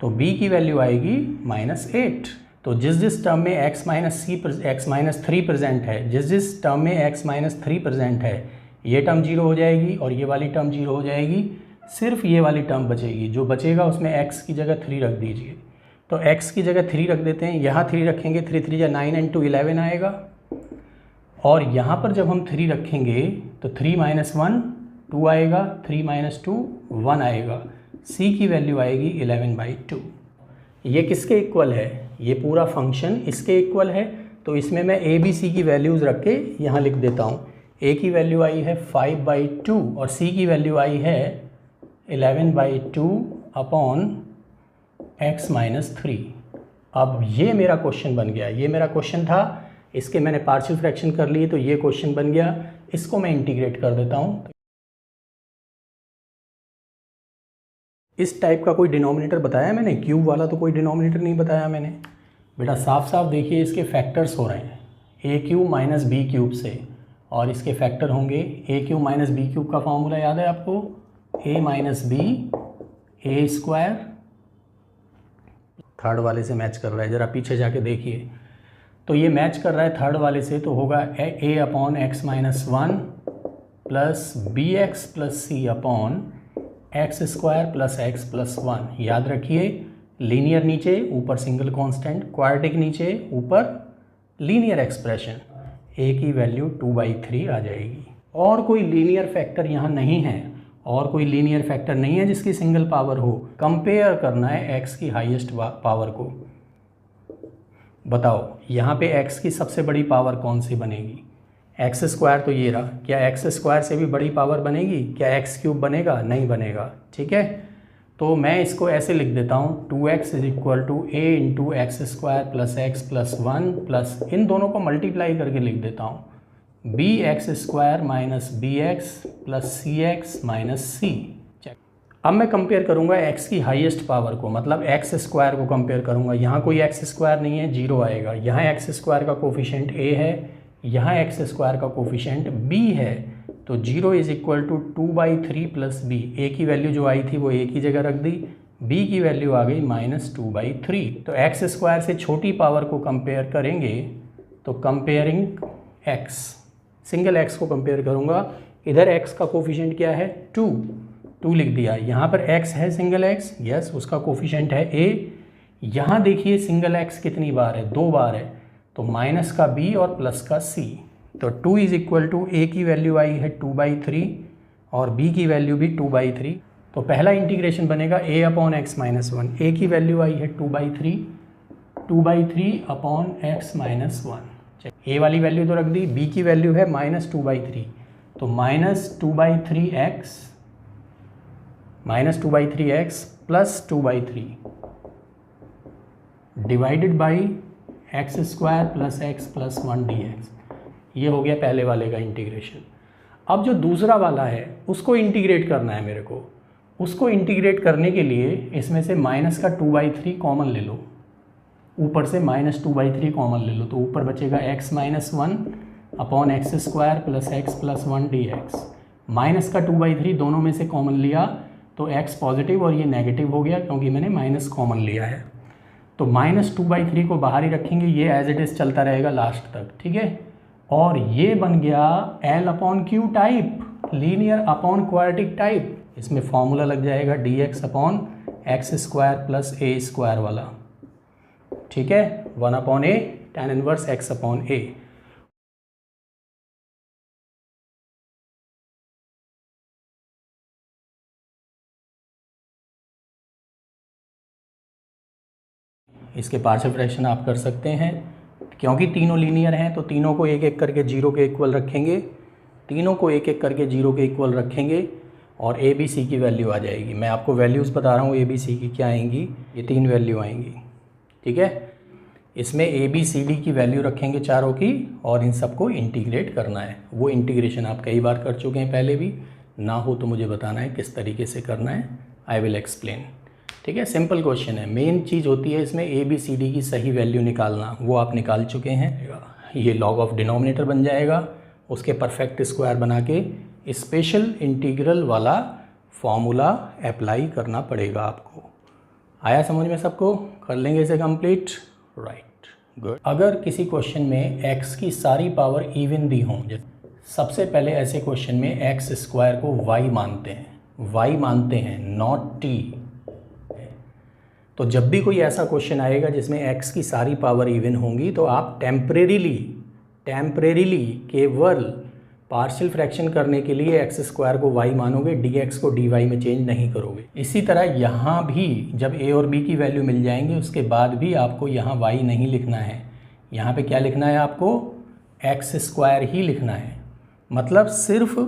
तो b की वैल्यू आएगी -8। तो जिस जिस टर्म में x - 3 प्रेजेंट है, जिस जिस टर्म में x - 3 प्रेजेंट है, ये टर्म 0 हो जाएगी और ये वाली टर्म 0 हो जाएगी। सिर्फ ये वाली टर्म बचेगी। जो बचेगा उसमें x की जगह 3 रख दीजिए। तो x की जगह 3 रख देते हैं। यहाँ 3 रखेंगे, 3 × 3 = 9 and 2 = 11 आएगा। और यहाँ पर जब हम 3 रखेंगे तो 3 - 1 2 आएगा, 3 - 2 1 आएगा। c की वैल्यू आएगी 11/2। ये किसके इक्वल है, ये पूरा फंक्शन इसके इक्वल है। तो इसमें मैं a b c की वैल्यूज़ रख के यहाँ लिख देता हूँ। a की वैल्यू आई है 5/2 और c की वैल्यू आई है 11/2 अपॉन x-3। अब ये मेरा क्वेश्चन बन गया। ये मेरा क्वेश्चन था, इसके मैंने पार्शियल फ्रैक्शन कर लिए तो ये क्वेश्चन बन गया। इसको मैं इंटीग्रेट कर देता हूँ। इस टाइप का कोई डिनोमिनेटर बताया मैंने? क्यूब वाला तो कोई डिनोमिनेटर नहीं बताया मैंने बेटा। साफ साफ देखिए इसके फैक्टर्स हो रहे हैं ए क्यूब माइनस बी क्यूब से, और इसके फैक्टर होंगे ए क्यूब माइनस बी क्यूब का फॉर्मूला याद है आपको? ए माइनस बी ए स्क्वायर। थर्ड वाले से मैच कर रहा है, ज़रा पीछे जाके देखिए। तो ये मैच कर रहा है थर्ड वाले से, तो होगा A upon X minus one plus B X plus C upon X square plus X plus one. याद रखिए लीनियर नीचे ऊपर सिंगल कांस्टेंट, क्वाड्रेटिक नीचे ऊपर लीनियर एक्सप्रेशन। ए की वैल्यू 2/3 आ जाएगी। और कोई लीनियर फैक्टर यहाँ नहीं है, और कोई लीनियर फैक्टर नहीं है जिसकी सिंगल पावर हो। कंपेयर करना है एक्स की हाईएस्ट पावर को। बताओ यहाँ पे एक्स की सबसे बड़ी पावर कौन सी बनेगी? एक्स स्क्वायर तो ये रहा। क्या एक्स स्क्वायर से भी बड़ी पावर बनेगी? क्या एक्स क्यूब बनेगा? नहीं बनेगा। ठीक है, तो मैं इसको ऐसे लिख देता हूँ 2x is equal to A into X square plus X plus one plus, इन दोनों को मल्टीप्लाई करके लिख देता हूँ B X square minus B X plus C X minus C. अब मैं कंपेयर करूँगा एक्स की हाईएस्ट पावर को, मतलब एक्स स्क्वायर को कंपेयर करूँगा। यहाँ कोई एक्स स्क्वायर नहीं है, जीरो आएगा। यहाँ एक्स स्क्वायर का कोफिशिएंट ए है, यहाँ एक्स स्क्वायर का कोफिशिएंट बी है, तो 0 is equal to 2/3 plus B. A की वैल्यू जो आई थी वो ए की जगह रख दी, बी की वैल्यू आ गई -2/3। तो एक्स स्क्वायर से छोटी पावर को कंपेयर करेंगे तो कंपेयरिंग एक्स, सिंगल एक्स को कंपेयर करूँगा। इधर एक्स का कोफिशिएंट क्या है? 2 लिख दिया। यहाँ पर एक्स है सिंगल एक्स, यस, उसका कोफिशिएंट है ए। यहाँ देखिए सिंगल एक्स कितनी बार है? 2 बार है, तो माइनस का बी और प्लस का सी। तो 2 इज इक्वल टू ए की वैल्यू आई है 2/3 और बी की वैल्यू भी 2/3। तो पहला इंटीग्रेशन बनेगा ए अपॉन एक्स माइनस वन। ए की वैल्यू आई है 2/3 अपॉन एक्स माइनस वन। ए वाली वैल्यू तो रख दी, बी की वैल्यू है -2/3, तो -2/3x plus 2/3 divided by x square plus X plus 1 dx। ये हो गया पहले वाले का इंटीग्रेशन। अब जो दूसरा वाला है उसको इंटीग्रेट करना है मेरे को। उसको इंटीग्रेट करने के लिए इसमें से माइनस का 2/3 कॉमन ले लो, ऊपर से -2/3 कॉमन ले लो, तो ऊपर बचेगा x minus 1 upon X square plus X plus 1 dx। Minus का 2/3 दोनों में से कॉमन लिया तो x पॉजिटिव और ये नेगेटिव हो गया क्योंकि मैंने माइनस कॉमन लिया है। तो -2/3 को बाहर ही रखेंगे, ये एज इट इज़ चलता रहेगा लास्ट तक। ठीक है, और ये बन गया L upon Q type, linear upon quadratic type. इसमें फॉर्मूला लग जाएगा dx upon X square plus A square वाला। ठीक है, 1/a tan inverse x upon a। इसके पार्शियल फ्रैक्शन आप कर सकते हैं, क्योंकि तीनों लीनियर हैं तो तीनों को एक एक करके 0 के इक्वल रखेंगे, तीनों को एक एक करके 0 के इक्वल रखेंगे और ए बी सी की वैल्यू आ जाएगी। मैं आपको वैल्यूज़ बता रहा हूँ ए बी सी की क्या आएंगी, ये 3 वैल्यू आएंगी। ठीक है, इसमें ए बी सी डी की वैल्यू रखेंगे चारों की और इन सबको इंटीग्रेट करना है। वो इंटीग्रेशन आप कई बार कर चुके हैं पहले भी, ना हो तो मुझे बताना है किस तरीके से करना है, आई विल एक्सप्लेन। ठीक है, सिंपल क्वेश्चन है। मेन चीज़ होती है इसमें ए बी सी डी की सही वैल्यू निकालना, वो आप निकाल चुके हैं। ये लॉग ऑफ डिनोमिनेटर बन जाएगा, उसके परफेक्ट स्क्वायर बना के स्पेशल इंटीग्रल वाला फॉर्मूला अप्लाई करना पड़ेगा आपको। आया समझ में सबको? कर लेंगे इसे कंप्लीट, राइट, गुड। अगर किसी क्वेश्चन में एक्स की सारी पावर इवन दी हों, सबसे पहले ऐसे क्वेश्चन में एक्स स्क्वायर को वाई मानते हैं, नॉट टी। तो जब भी कोई ऐसा क्वेश्चन आएगा जिसमें x की सारी पावर इवन होंगी तो आप टेम्परेरीली केवल पार्शियल फ्रैक्शन करने के लिए एक्स स्क्वायर को y मानोगे, dx को dy में चेंज नहीं करोगे। इसी तरह यहाँ भी जब a और b की वैल्यू मिल जाएंगी उसके बाद भी आपको यहाँ y नहीं लिखना है, यहाँ पे क्या लिखना है आपको? एक्स स्क्वायर ही लिखना है। मतलब सिर्फ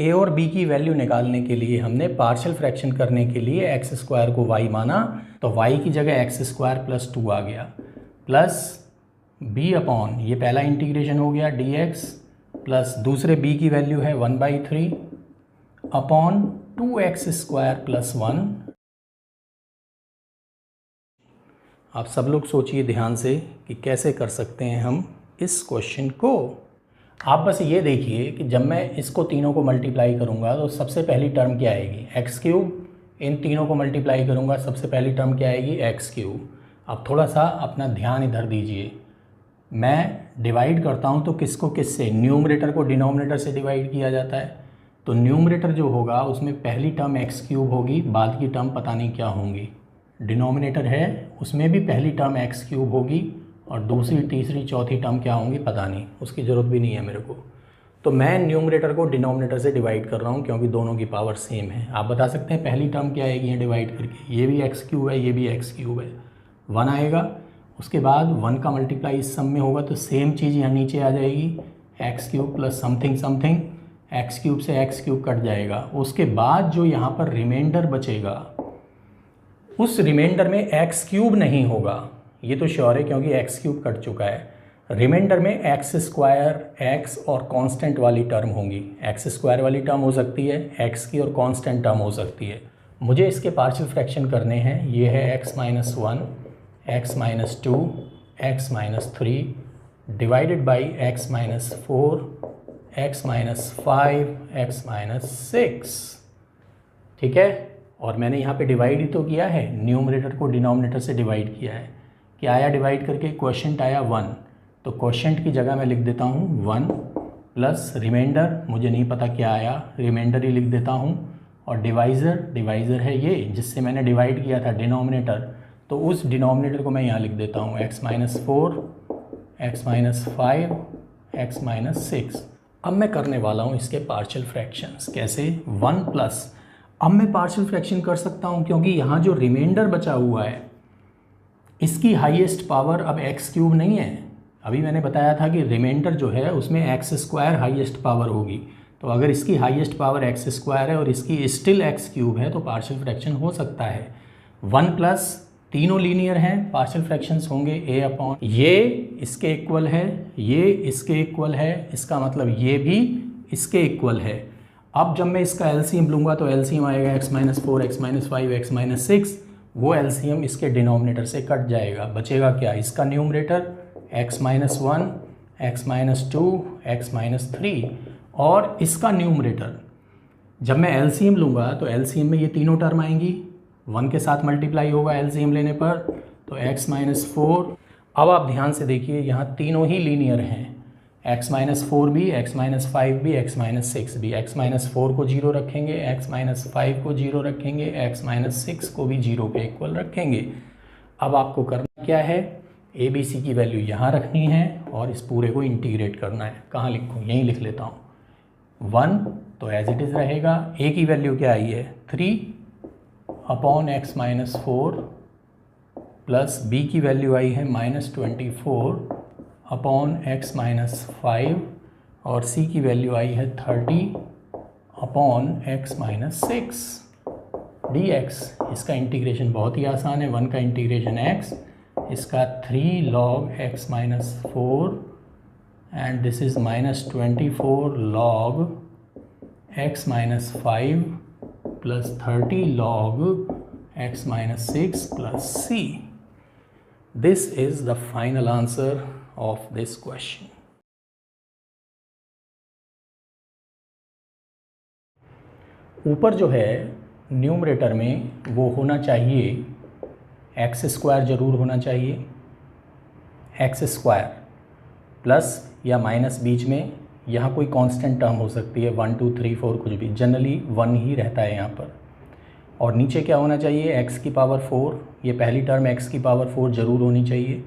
a और b की वैल्यू निकालने के लिए हमने पार्शियल फ्रैक्शन करने के लिए एक्स स्क्वायर को y माना, तो y की जगह एक्स स्क्वायर प्लस 2 आ गया, प्लस b अपॉन ये पहला इंटीग्रेशन हो गया dx प्लस दूसरे b की वैल्यू है 1/3 अपॉन 2x² प्लस 1। आप सब लोग सोचिए ध्यान से कि कैसे कर सकते हैं हम इस क्वेश्चन को। आप बस ये देखिए कि जब मैं इसको तीनों को मल्टीप्लाई करूँगा तो सबसे पहली टर्म क्या आएगी, x³। इन तीनों को मल्टीप्लाई करूँगा सबसे पहली टर्म क्या आएगी, x³। अब थोड़ा सा अपना ध्यान इधर दीजिए, मैं डिवाइड करता हूँ तो किसको किससे, न्यूमरेटर को डिनोमिनेटर से डिवाइड किया जाता है। तो न्यूमरेटर जो होगा उसमें पहली टर्म x³ होगी, बाद की टर्म पता नहीं क्या होंगी। डिनोमिनेटर है उसमें भी पहली टर्म x³ होगी और दूसरी तीसरी चौथी टर्म क्या होंगी पता नहीं, उसकी ज़रूरत भी नहीं है मेरे को। तो मैं न्यूमरेटर को डिनोमिनेटर से डिवाइड कर रहा हूँ क्योंकि दोनों की पावर सेम है। आप बता सकते हैं पहली टर्म क्या आएगी यहाँ डिवाइड करके, ये भी x³ है ये भी x³ है, 1 आएगा। उसके बाद 1 का मल्टीप्लाई इस सम में होगा तो सेम चीज़ यहाँ नीचे आ जाएगी, x³ plus something something, x³ से x³ कट जाएगा। उसके बाद जो यहाँ पर रिमाइंडर बचेगा उस रिमाइंडर में x³ नहीं होगा, ये तो श्योर है क्योंकि x³ कट चुका है। रिमाइंडर में x² x और कांस्टेंट वाली टर्म होंगी। x² वाली टर्म हो सकती है, x की और कांस्टेंट टर्म हो सकती है। मुझे इसके पार्शियल फ्रैक्शन करने हैं, ये है x-1, x-2, x-3 divided by x-4, x-5, x-6। ठीक है, और मैंने यहाँ पे डिवाइड ही तो किया है, न्यूमरेटर को डिनोमिनेटर से डिवाइड किया है। क्या आया डिवाइड करके, क्वोशेंट आया 1, तो क्वोशेंट की जगह मैं लिख देता हूँ 1 प्लस रिमाइंडर, मुझे नहीं पता क्या आया, रिमाइंडर ही लिख देता हूँ। और डिवाइज़र है ये जिससे मैंने डिवाइड किया था डिनोमिनेटर, तो उस डिनोमिनेटर को मैं यहाँ लिख देता हूँ x-4, x-5, x-6। अब मैं करने वाला हूँ इसके पार्शियल फ्रैक्शंस। कैसे, 1 प्लस, अब मैं पार्शियल फ्रैक्शन कर सकता हूँ क्योंकि यहाँ जो रिमाइंडर बचा हुआ है इसकी हाईएस्ट पावर अब x³ नहीं है। अभी मैंने बताया था कि रिमाइंडर जो है उसमें x² हाईएस्ट पावर होगी, तो अगर इसकी हाईएस्ट पावर x² है और इसकी स्टिल x³ है तो पार्शियल फ्रैक्शन हो सकता है। 1 प्लस, तीनों लीनियर हैं, पार्शियल फ्रैक्शंस होंगे a अपॉन, ये इसके इक्वल है, ये इसके इक्वल है, इसका मतलब ये भी इसके इक्वल है। अब जब मैं इसका एलसीएम लूँगा तो एलसीएम आएगा x-4, x-5, x-6, वो एलसीएम इसके डिनोमिनेटर से कट जाएगा। बचेगा क्या, इसका न्यूमरेटर x-1, x-2, x-3 और इसका न्यूमरेटर। जब मैं एलसीएम लूँगा तो एलसीएम में ये तीनों टर्म आएंगी, 1 के साथ मल्टीप्लाई होगा एलसीएम लेने पर, तो x-4। अब आप ध्यान से देखिए यहाँ तीनों ही लीनियर हैं, x-4 भी, x-5 भी, x-6 भी। x-4 को 0 रखेंगे, x-5 को 0 रखेंगे, x-6 को भी 0 के इक्वल रखेंगे। अब आपको करना क्या है, ए बी सी की वैल्यू यहाँ रखनी है और इस पूरे को इंटीग्रेट करना है। कहाँ लिखूँ, यहीं लिख लेता हूँ। 1 तो एज इट इज़ रहेगा, ए की वैल्यू क्या आई है 3 अपॉन x-4 प्लस बी की वैल्यू आई है -24 अपॉन x-5 और c की वैल्यू आई है 30 अपॉन x-6 dx। इसका इंटीग्रेशन बहुत ही आसान है, 1 का इंटीग्रेशन x, इसका 3 log x-4 and this is -24 log x-5 plus 30 log x-6 plus c। This is the final answer of this question. ऊपर जो है न्यूमरेटर में वो होना चाहिए x² ज़रूर होना चाहिए, x² प्लस या माइनस बीच में, यहाँ कोई कांस्टेंट टर्म हो सकती है 1 2 3 4 कुछ भी, जनरली 1 ही रहता है यहाँ पर। और नीचे क्या होना चाहिए, x की पावर 4, ये पहली टर्म x की पावर 4 ज़रूर होनी चाहिए,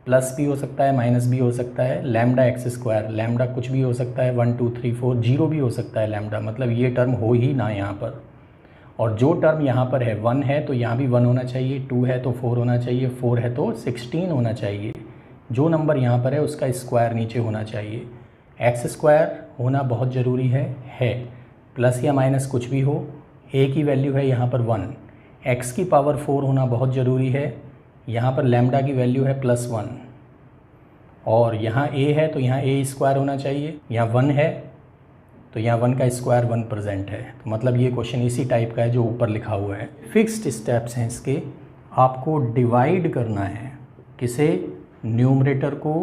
प्लस भी हो सकता है माइनस भी हो सकता है, लैम्डा x², लैम्डा कुछ भी हो सकता है 1 2 3 4, 0 भी हो सकता है लैम्डा, मतलब ये टर्म हो ही ना यहाँ पर। और जो टर्म यहाँ पर है 1 है तो यहाँ भी 1 होना चाहिए, 2 है तो 4 होना चाहिए, 4 है तो 16 होना चाहिए। जो नंबर यहाँ पर है उसका स्क्वायर नीचे होना चाहिए। x² होना बहुत ज़रूरी है, प्लस या माइनस कुछ भी हो। a की वैल्यू है यहाँ पर 1, x की पावर 4 होना बहुत ज़रूरी है, यहाँ पर लैम्डा की वैल्यू है +1 और यहाँ a है तो यहाँ a स्क्वायर होना चाहिए, यहाँ 1 है तो यहाँ 1 का स्क्वायर 1 प्रेजेंट है। तो मतलब ये क्वेश्चन इसी टाइप का है जो ऊपर लिखा हुआ है। फिक्स्ड स्टेप्स हैं इसके, आपको डिवाइड करना है किसे, न्यूमरेटर को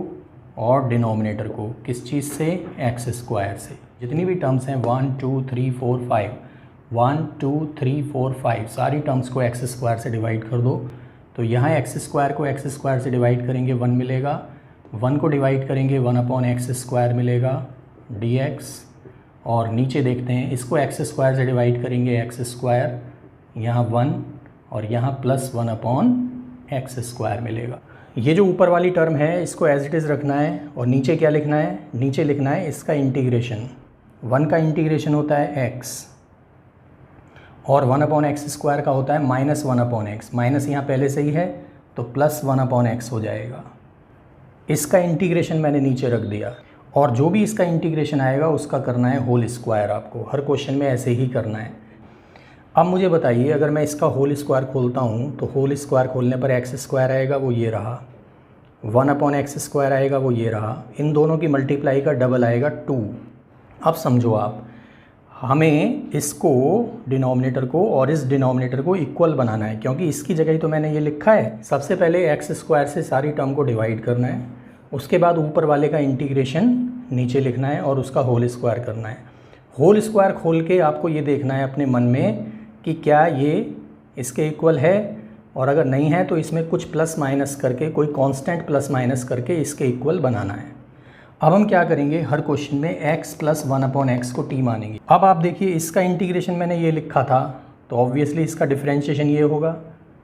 और डिनोमिनेटर को, किस चीज़ से, एक्स स्क्वायर से। जितनी भी टर्म्स हैं 1 2 3 4 5, 1 2 3 4 5 सारी टर्म्स को एक्स स्क्वायर से डिवाइड कर दो। तो यहाँ एक्स स्क्वायर को एक्स स्क्वायर से डिवाइड करेंगे 1 मिलेगा, 1 को डिवाइड करेंगे 1/x स्क्वायर मिलेगा dx, और नीचे देखते हैं इसको एक्स स्क्वायर से डिवाइड करेंगे एक्स स्क्वायर, यहाँ 1 और यहाँ प्लस 1/x स्क्वायर मिलेगा। ये जो ऊपर वाली टर्म है इसको एज इट इज़ रखना है और नीचे क्या लिखना है, नीचे लिखना है इसका इंटीग्रेशन। 1 का इंटीग्रेशन होता है x और 1/x स्क्वायर का होता है -1/x। माइनस यहाँ पहले से ही है तो प्लस 1/x हो जाएगा। इसका इंटीग्रेशन मैंने नीचे रख दिया और जो भी इसका इंटीग्रेशन आएगा उसका करना है होल स्क्वायर। आपको हर क्वेश्चन में ऐसे ही करना है। अब मुझे बताइए, अगर मैं इसका होल स्क्वायर खोलता हूँ तो होल स्क्वायर खोलने पर एक्स स्क्वायर आएगा, वो ये रहा, 1/x स्क्वायर आएगा, वो ये रहा। इन दोनों की मल्टीप्लाई का डबल आएगा 2। अब समझो आप, हमें इसको डिनोमिनेटर को और इस डिनोमिनेटर को इक्वल बनाना है, क्योंकि इसकी जगह ही तो मैंने ये लिखा है। सबसे पहले एक्स स्क्वायर से सारी टर्म को डिवाइड करना है, उसके बाद ऊपर वाले का इंटीग्रेशन नीचे लिखना है और उसका होल स्क्वायर करना है। होल स्क्वायर खोल के आपको ये देखना है अपने मन में कि क्या ये इसके इक्वल है, और अगर नहीं है तो इसमें कुछ प्लस माइनस करके, कोई कांस्टेंट प्लस माइनस करके इसके इक्वल बनाना है। अब हम क्या करेंगे, हर क्वेश्चन में x प्लस 1/x को t मानेंगे। अब आप देखिए, इसका इंटीग्रेशन मैंने ये लिखा था तो ऑब्वियसली इसका डिफरेंशिएशन ये होगा,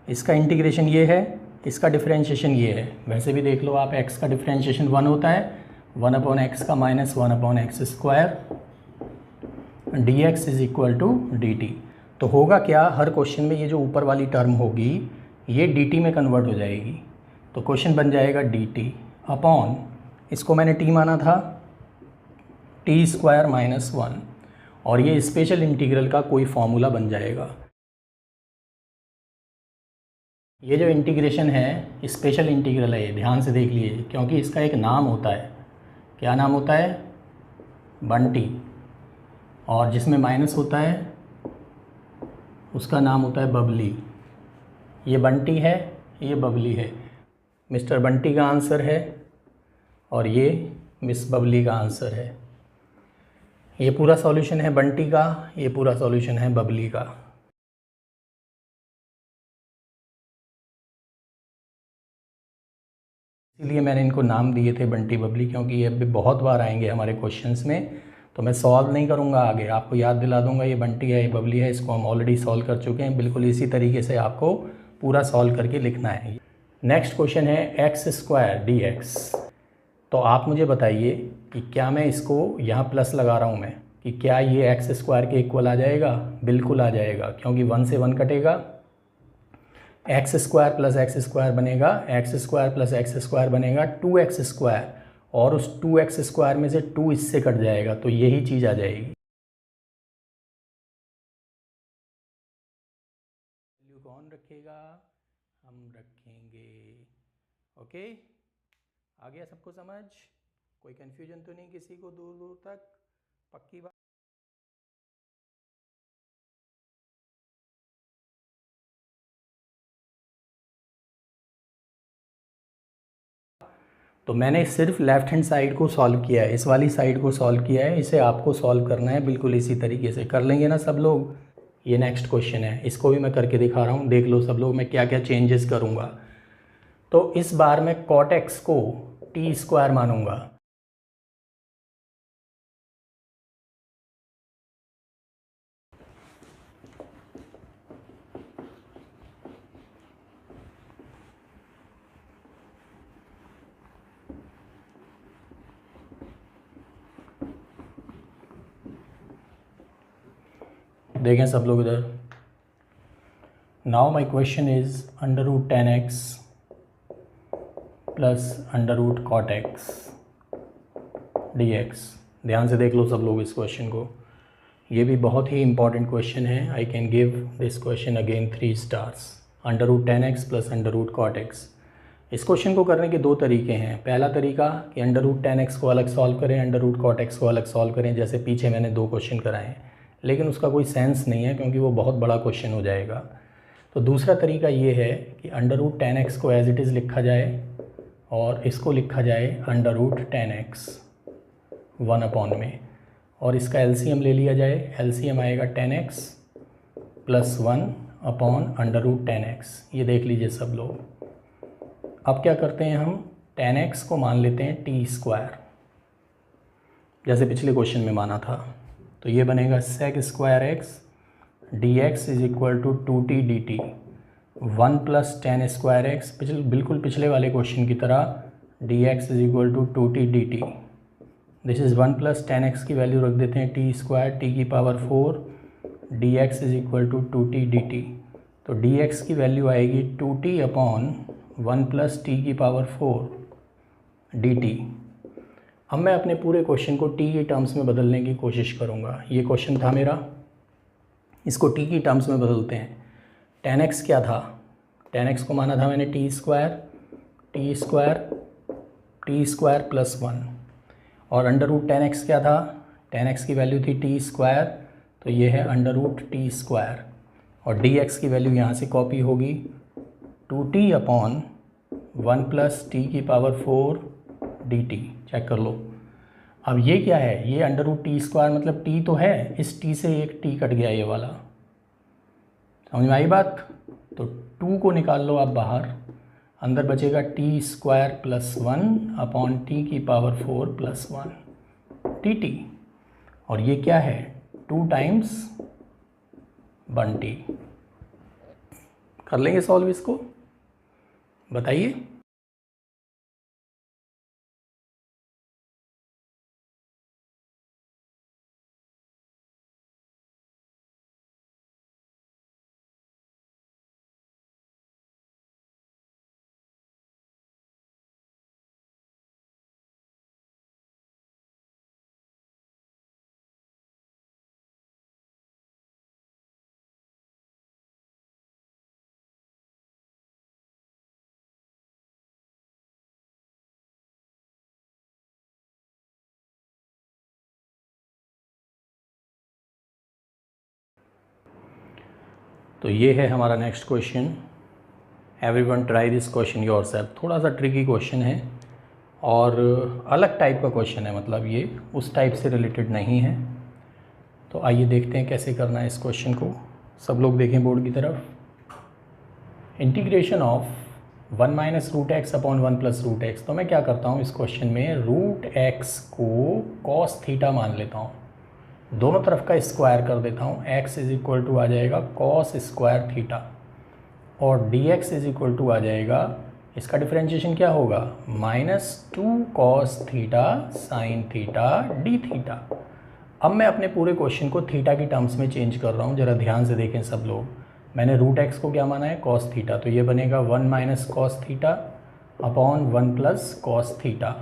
इसका इंटीग्रेशन ये है, इसका डिफरेंशिएशन ये है। वैसे भी देख लो आप, x का डिफरेंशिएशन 1 होता है, 1/x का minus 1/x square dx is equal to dt। तो होगा क्या, हर क्वेश्चन में ये जो ऊपर वाली टर्म होगी ये dt में कन्वर्ट हो जाएगी। तो क्वेश्चन बन जाएगा dt अपॉन, इसको मैंने t माना था, t स्क्वायर माइनस 1, और ये स्पेशल इंटीग्रल का कोई फॉर्मूला बन जाएगा। ये जो इंटीग्रेशन है स्पेशल इंटीग्रल है, ये ध्यान से देख लीजिए, क्योंकि इसका एक नाम होता है। क्या नाम होता है, बंटी, और जिसमें माइनस होता है उसका नाम होता है बबली। ये बंटी है, ये बबली है। मिस्टर बंटी का आंसर है और ये मिस बबली का आंसर है। ये पूरा सॉल्यूशन है बंटी का, ये पूरा सॉल्यूशन है बबली का। इसलिए मैंने इनको नाम दिए थे बंटी बबली, क्योंकि ये अभी बहुत बार आएंगे हमारे क्वेश्चंस में। तो मैं सॉल्व नहीं करूँगा आगे, आपको याद दिला दूंगा ये बंटी है, ये बबली है, इसको हम ऑलरेडी सॉल्व कर चुके हैं। बिल्कुल इसी तरीके से आपको पूरा सॉल्व करके लिखना है। नेक्स्ट क्वेश्चन है एक्स स्क्वायर dx। तो आप मुझे बताइए कि क्या मैं इसको यहाँ प्लस लगा रहा हूँ मैं, कि क्या ये एक्स स्क्वायर के इक्वल आ जाएगा? बिल्कुल आ जाएगा, क्योंकि 1 से 1 कटेगा, X square plus X square बनेगा, X square plus X square बनेगा 2x स्क्वायर, और उस 2x स्क्वायर में से 2 इससे कट जाएगा, तो यही चीज़ आ जाएगी। वैल्यू कौन रखेगा? हम रखेंगे। ओके, आ गया सबको समझ? कोई कंफ्यूजन तो नहीं किसी को दूर दूर तक? पक्की बात। तो मैंने सिर्फ लेफ़्ट हैंड साइड को सॉल्व किया है, इस वाली साइड को सॉल्व किया है, इसे आपको सॉल्व करना है बिल्कुल इसी तरीके से। कर लेंगे ना सब लोग? ये नेक्स्ट क्वेश्चन है, इसको भी मैं करके दिखा रहा हूँ, देख लो सब लोग मैं क्या क्या चेंजेस करूँगा। तो इस बार मैं cot x को t स्क्वायर मानूंगा। देखें सब लोग इधर। Now my question is √10x plus √cot x dx। ध्यान से देख लो सब लोग इस क्वेश्चन को, ये भी बहुत ही इंपॉर्टेंट क्वेश्चन है। I can give this question again 3 stars. √10x plus √cot x, इस क्वेश्चन को करने के दो तरीके हैं। पहला तरीका कि अंडर रूट 10x को अलग सॉल्व करें, अंडर रूट कॉट x को अलग सॉल्व करें, जैसे पीछे मैंने दो क्वेश्चन कराए हैं, लेकिन उसका कोई सेंस नहीं है क्योंकि वो बहुत बड़ा क्वेश्चन हो जाएगा। तो दूसरा तरीका ये है कि अंडर रूट 10x को एज इट इज़ लिखा जाए और इसको लिखा जाए अंडर रूट 10x 1 में, और इसका एलसीएम ले लिया जाए। एलसीएम आएगा 10x + 1 अंडर रूट 10x। ये देख लीजिए सब लोग। अब क्या करते हैं, हम 10x को मान लेते हैं t², जैसे पिछले क्वेश्चन में माना था। तो ये बनेगा sec² dx = 2t dt 1 + tan²x, बिल्कुल पिछले वाले क्वेश्चन की तरह dx = 2t dt। This is 1 + tan x की वैल्यू रख देते हैं t² t⁴ dx = 2t dt। तो dx की वैल्यू आएगी 2t / 1 + t⁴ dt। अब मैं अपने पूरे क्वेश्चन को t की टर्म्स में बदलने की कोशिश करूँगा। ये क्वेश्चन था मेरा, इसको t की टर्म्स में बदलते हैं। tan x क्या था, tan x को माना था मैंने t² + 1, और अंडर रूट 10x क्या था, tan x की वैल्यू थी t², तो ये है अंडर रूट t², और dx की वैल्यू यहाँ से कॉपी होगी 2t / 1 + t⁴ dt। चेक कर लो। अब ये क्या है, ये अंडर रूट t² मतलब t तो है, इस t से एक t कट गया ये वाला, समझ में आई बात। तो 2 को निकाल लो आप बाहर, अंदर बचेगा t² + 1 t⁴ + 1 dt, और ये क्या है 2 × 1t। कर लेंगे सॉल्व इसको, बताइए। तो ये है हमारा next question. Everyone try this question yourself. थोड़ा सा ट्रिकी क्वेश्चन है और अलग टाइप का क्वेश्चन है, मतलब ये उस टाइप से रिलेटेड नहीं है। तो आइए देखते हैं कैसे करना है इस क्वेश्चन को। सब लोग देखें बोर्ड की तरफ। Integration of 1 - √x / 1 + √x। तो मैं क्या करता हूँ इस क्वेश्चन में, √x को cos थीटा मान लेता हूँ, दोनों तरफ का स्क्वायर कर देता हूँ। x = आ जाएगा cos² थीटा, और dx = आ जाएगा, इसका डिफरेंशिएशन क्या होगा, -2 cos theta sin theta d theta. अब मैं अपने पूरे क्वेश्चन को थीटा की टर्म्स में चेंज कर रहा हूँ, ज़रा ध्यान से देखें सब लोग। मैंने √x को क्या माना है, cos थीटा, तो ये बनेगा 1 - cos थीटा / 1 + cos थीटा,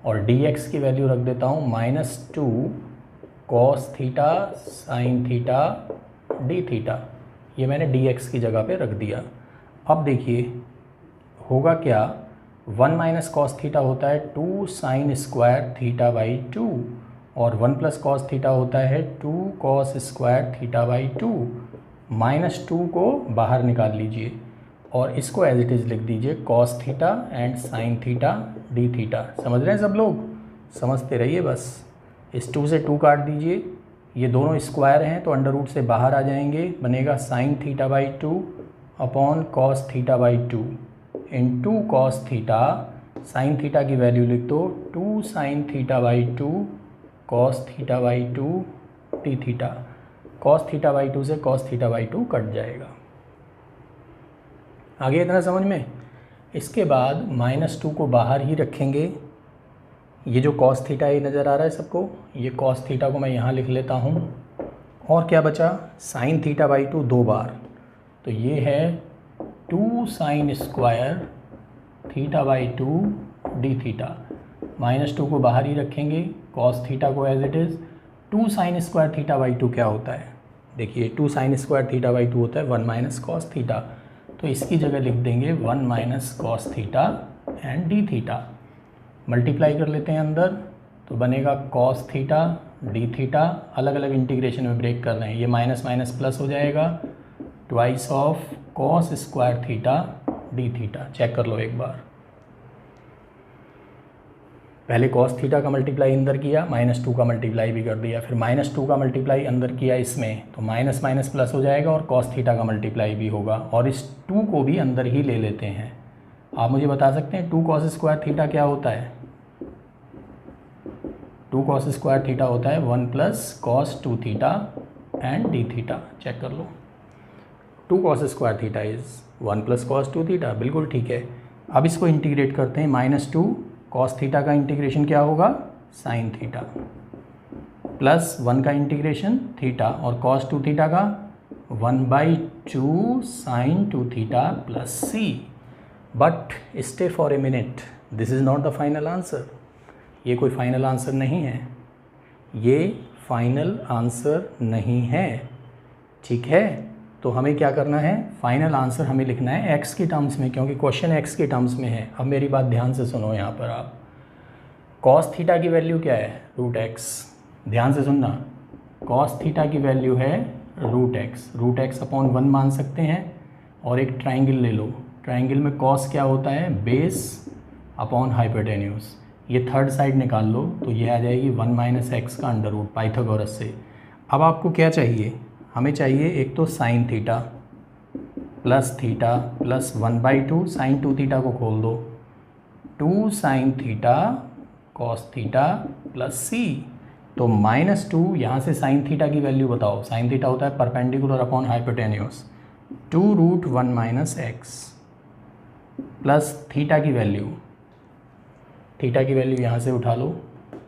और dx की वैल्यू रख देता हूँ -2 cos theta sin theta d theta. ये मैंने dx की जगह पे रख दिया। अब देखिए होगा क्या, 1 - cos थीटा होता है 2 sin² थीटा/2, और 1 + cos थीटा होता है 2 cos² थीटा/2। -2 को बाहर निकाल लीजिए और इसको एज इट इज़ लिख दीजिए cos theta and sin theta d theta. समझ रहे हैं सब लोग, समझते रहिए बस। इस 2 से 2 काट दीजिए, ये दोनों स्क्वायर हैं तो अंडर रूट से बाहर आ जाएंगे, बनेगा sin थीटा/2 / cos थीटा/2 × cos theta. sin theta की वैल्यू लिख दो 2 sin थीटा/2 cos थीटा/2 d theta. cos थीटा/2 से cos थीटा/2 कट जाएगा। आगे इतना समझ में। इसके बाद -2 को बाहर ही रखेंगे। ये जो cos थीटा ये नज़र आ रहा है सबको, ये cos थीटा को मैं यहाँ लिख लेता हूँ, और क्या बचा, sin थीटा/2 2 बार, तो ये है 2 sin² थीटा/2 d थीटा। -2 को बाहर ही रखेंगे, cos थीटा को एज इट इज़। 2 sin² थीटा/2 क्या होता है, देखिए 2 sin² थीटा/2 होता है 1 - cos थीटा, तो इसकी जगह लिख देंगे 1 - cos theta and d theta. Multiply कर लेते हैं अंदर तो बनेगा कॉस थीटा डी थीटा, अलग अलग इंटीग्रेशन में ब्रेक कर रहे हैं, ये माइनस माइनस प्लस हो जाएगा, twice of cos square theta d theta. Check कर लो एक बार, पहले कॉस थीटा का मल्टीप्लाई अंदर किया, -2 का मल्टीप्लाई भी कर दिया, फिर -2 का मल्टीप्लाई अंदर किया इसमें तो माइनस माइनस प्लस हो जाएगा और कॉस थीटा का मल्टीप्लाई भी होगा, और इस 2 को भी अंदर ही ले लेते हैं। आप मुझे बता सकते हैं 2 कॉस स्क्वायर थीटा क्या होता है? 2 कॉस स्क्वायर थीटा होता है 1 plus cos 2 theta and d theta. Check कर लो, 2 cos square theta is 1 plus cos 2 theta, बिल्कुल ठीक है। अब इसको इंटीग्रेट करते हैं, -2 कॉस थीटा का इंटीग्रेशन क्या होगा? साइन थीटा, प्लस 1 का इंटीग्रेशन थीटा, और कॉस 2 थीटा का 1/2 sine 2 theta plus c. But stay for a minute, this is not the final answer. ये कोई फाइनल आंसर नहीं है, ये फाइनल आंसर नहीं है, ठीक है। तो हमें क्या करना है, फाइनल आंसर हमें लिखना है x की टर्म्स में, क्योंकि क्वेश्चन x के टर्म्स में है। अब मेरी बात ध्यान से सुनो, यहाँ पर आप cos थीटा की वैल्यू क्या है? √x। ध्यान से सुनना, cos थीटा की वैल्यू है √x अपॉन 1 मान सकते हैं, और एक ट्राइंगल ले लो, ट्राइंगल में cos क्या होता है? Base upon hypotenuse. ये थर्ड साइड निकाल लो तो ये आ जाएगी 1 - x का अंडर रूट पाइथागोरस से। अब आपको क्या चाहिए? हमें चाहिए एक तो sine theta plus 1/2 sine 2 theta को खोल दो, 2 sine theta cos theta plus C. तो -2 यहाँ से साइन थीटा की वैल्यू बताओ, साइन थीटा होता है perpendicular upon hypotenuse, 2√1 - x plus theta की वैल्यू यहाँ से उठा लो,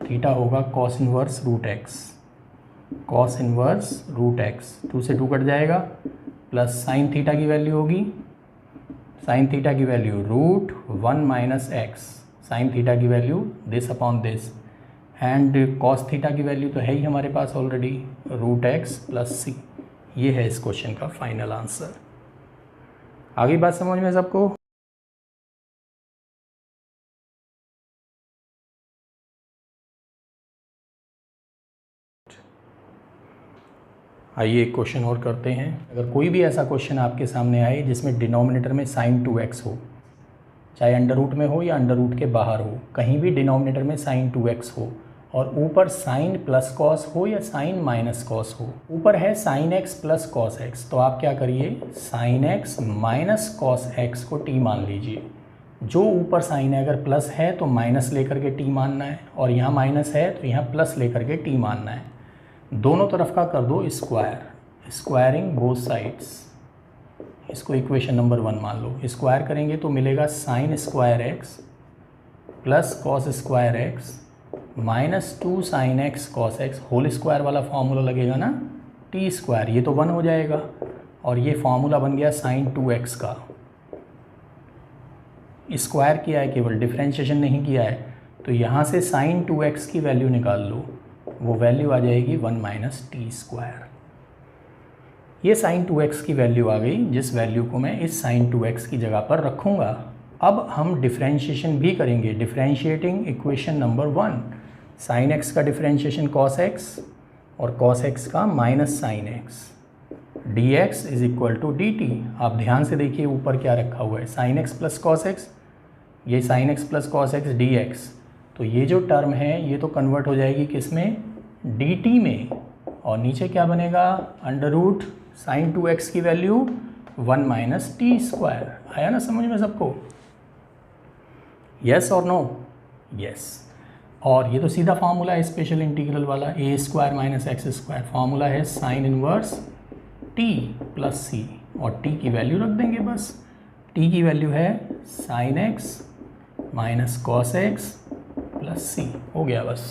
थीटा होगा cos inverse √x, cos inverse √x, 2 से 2 कट जाएगा, प्लस साइन थीटा की वैल्यू होगी, साइन थीटा की वैल्यू √1 - x, साइन थीटा की value this upon this, and cos theta की वैल्यू तो है ही हमारे पास ऑलरेडी, √x प्लस सी। ये है इस क्वेश्चन का फाइनल आंसर। आगे बात समझ में सबको? आइए एक क्वेश्चन और करते हैं। अगर कोई भी ऐसा क्वेश्चन आपके सामने आए जिसमें डिनोमिनेटर में sin 2x हो, चाहे अंडर रूट में हो या अंडर रूट के बाहर हो, कहीं भी डिनोमिनेटर में sin 2x हो, और ऊपर sin प्लस कॉस हो या sin माइनस कॉस हो, ऊपर है sin x plus cos x, तो आप क्या करिए, sin x minus cos x को t मान लीजिए। जो ऊपर साइन है अगर प्लस है तो माइनस लेकर के t मानना है, और यहाँ माइनस है तो यहाँ प्लस लेकर के t मानना है। दोनों तरफ का कर दो स्क्वायर, स्क्वायरिंग बोथ साइड्स, इसको इक्वेशन नंबर 1 मान लो। स्क्वायर करेंगे तो मिलेगा sine square x plus cos square x -2 sine x cos x, whole square वाला फॉर्मूला लगेगा ना, t स्क्वायर, ये तो 1 हो जाएगा, और ये फॉर्मूला बन गया साइन 2x का। स्क्वायर किया है, केवल डिफ्रेंशिएशन नहीं किया है, तो यहाँ से साइन 2x की वैल्यू निकाल लो, वो वैल्यू आ जाएगी 1 - t स्क्वायर। ये साइन 2x की वैल्यू आ गई, जिस वैल्यू को मैं इस साइन 2x की जगह पर रखूँगा। अब हम डिफ्रेंशिएशन भी करेंगे, differentiating equation number 1, sine x का डिफ्रेंशिएशन cos x और cos x का minus sine x, dx = dt। आप ध्यान से देखिए ऊपर क्या रखा हुआ है, sine x plus cos x, ये sine x plus cos x dx, तो ये जो टर्म है ये तो कन्वर्ट हो जाएगी किस में, dt में, और नीचे क्या बनेगा, अंडर रूट साइन 2x की वैल्यू 1 - t स्क्वायर। आया ना समझ में सबको? यस और नो? यस। और ये तो सीधा फार्मूला है स्पेशल इंटीग्रल वाला, a² - x², फार्मूला है sine inverse t plus c, और t की वैल्यू रख देंगे बस, t की वैल्यू है sine x minus cos x plus c, हो गया बस।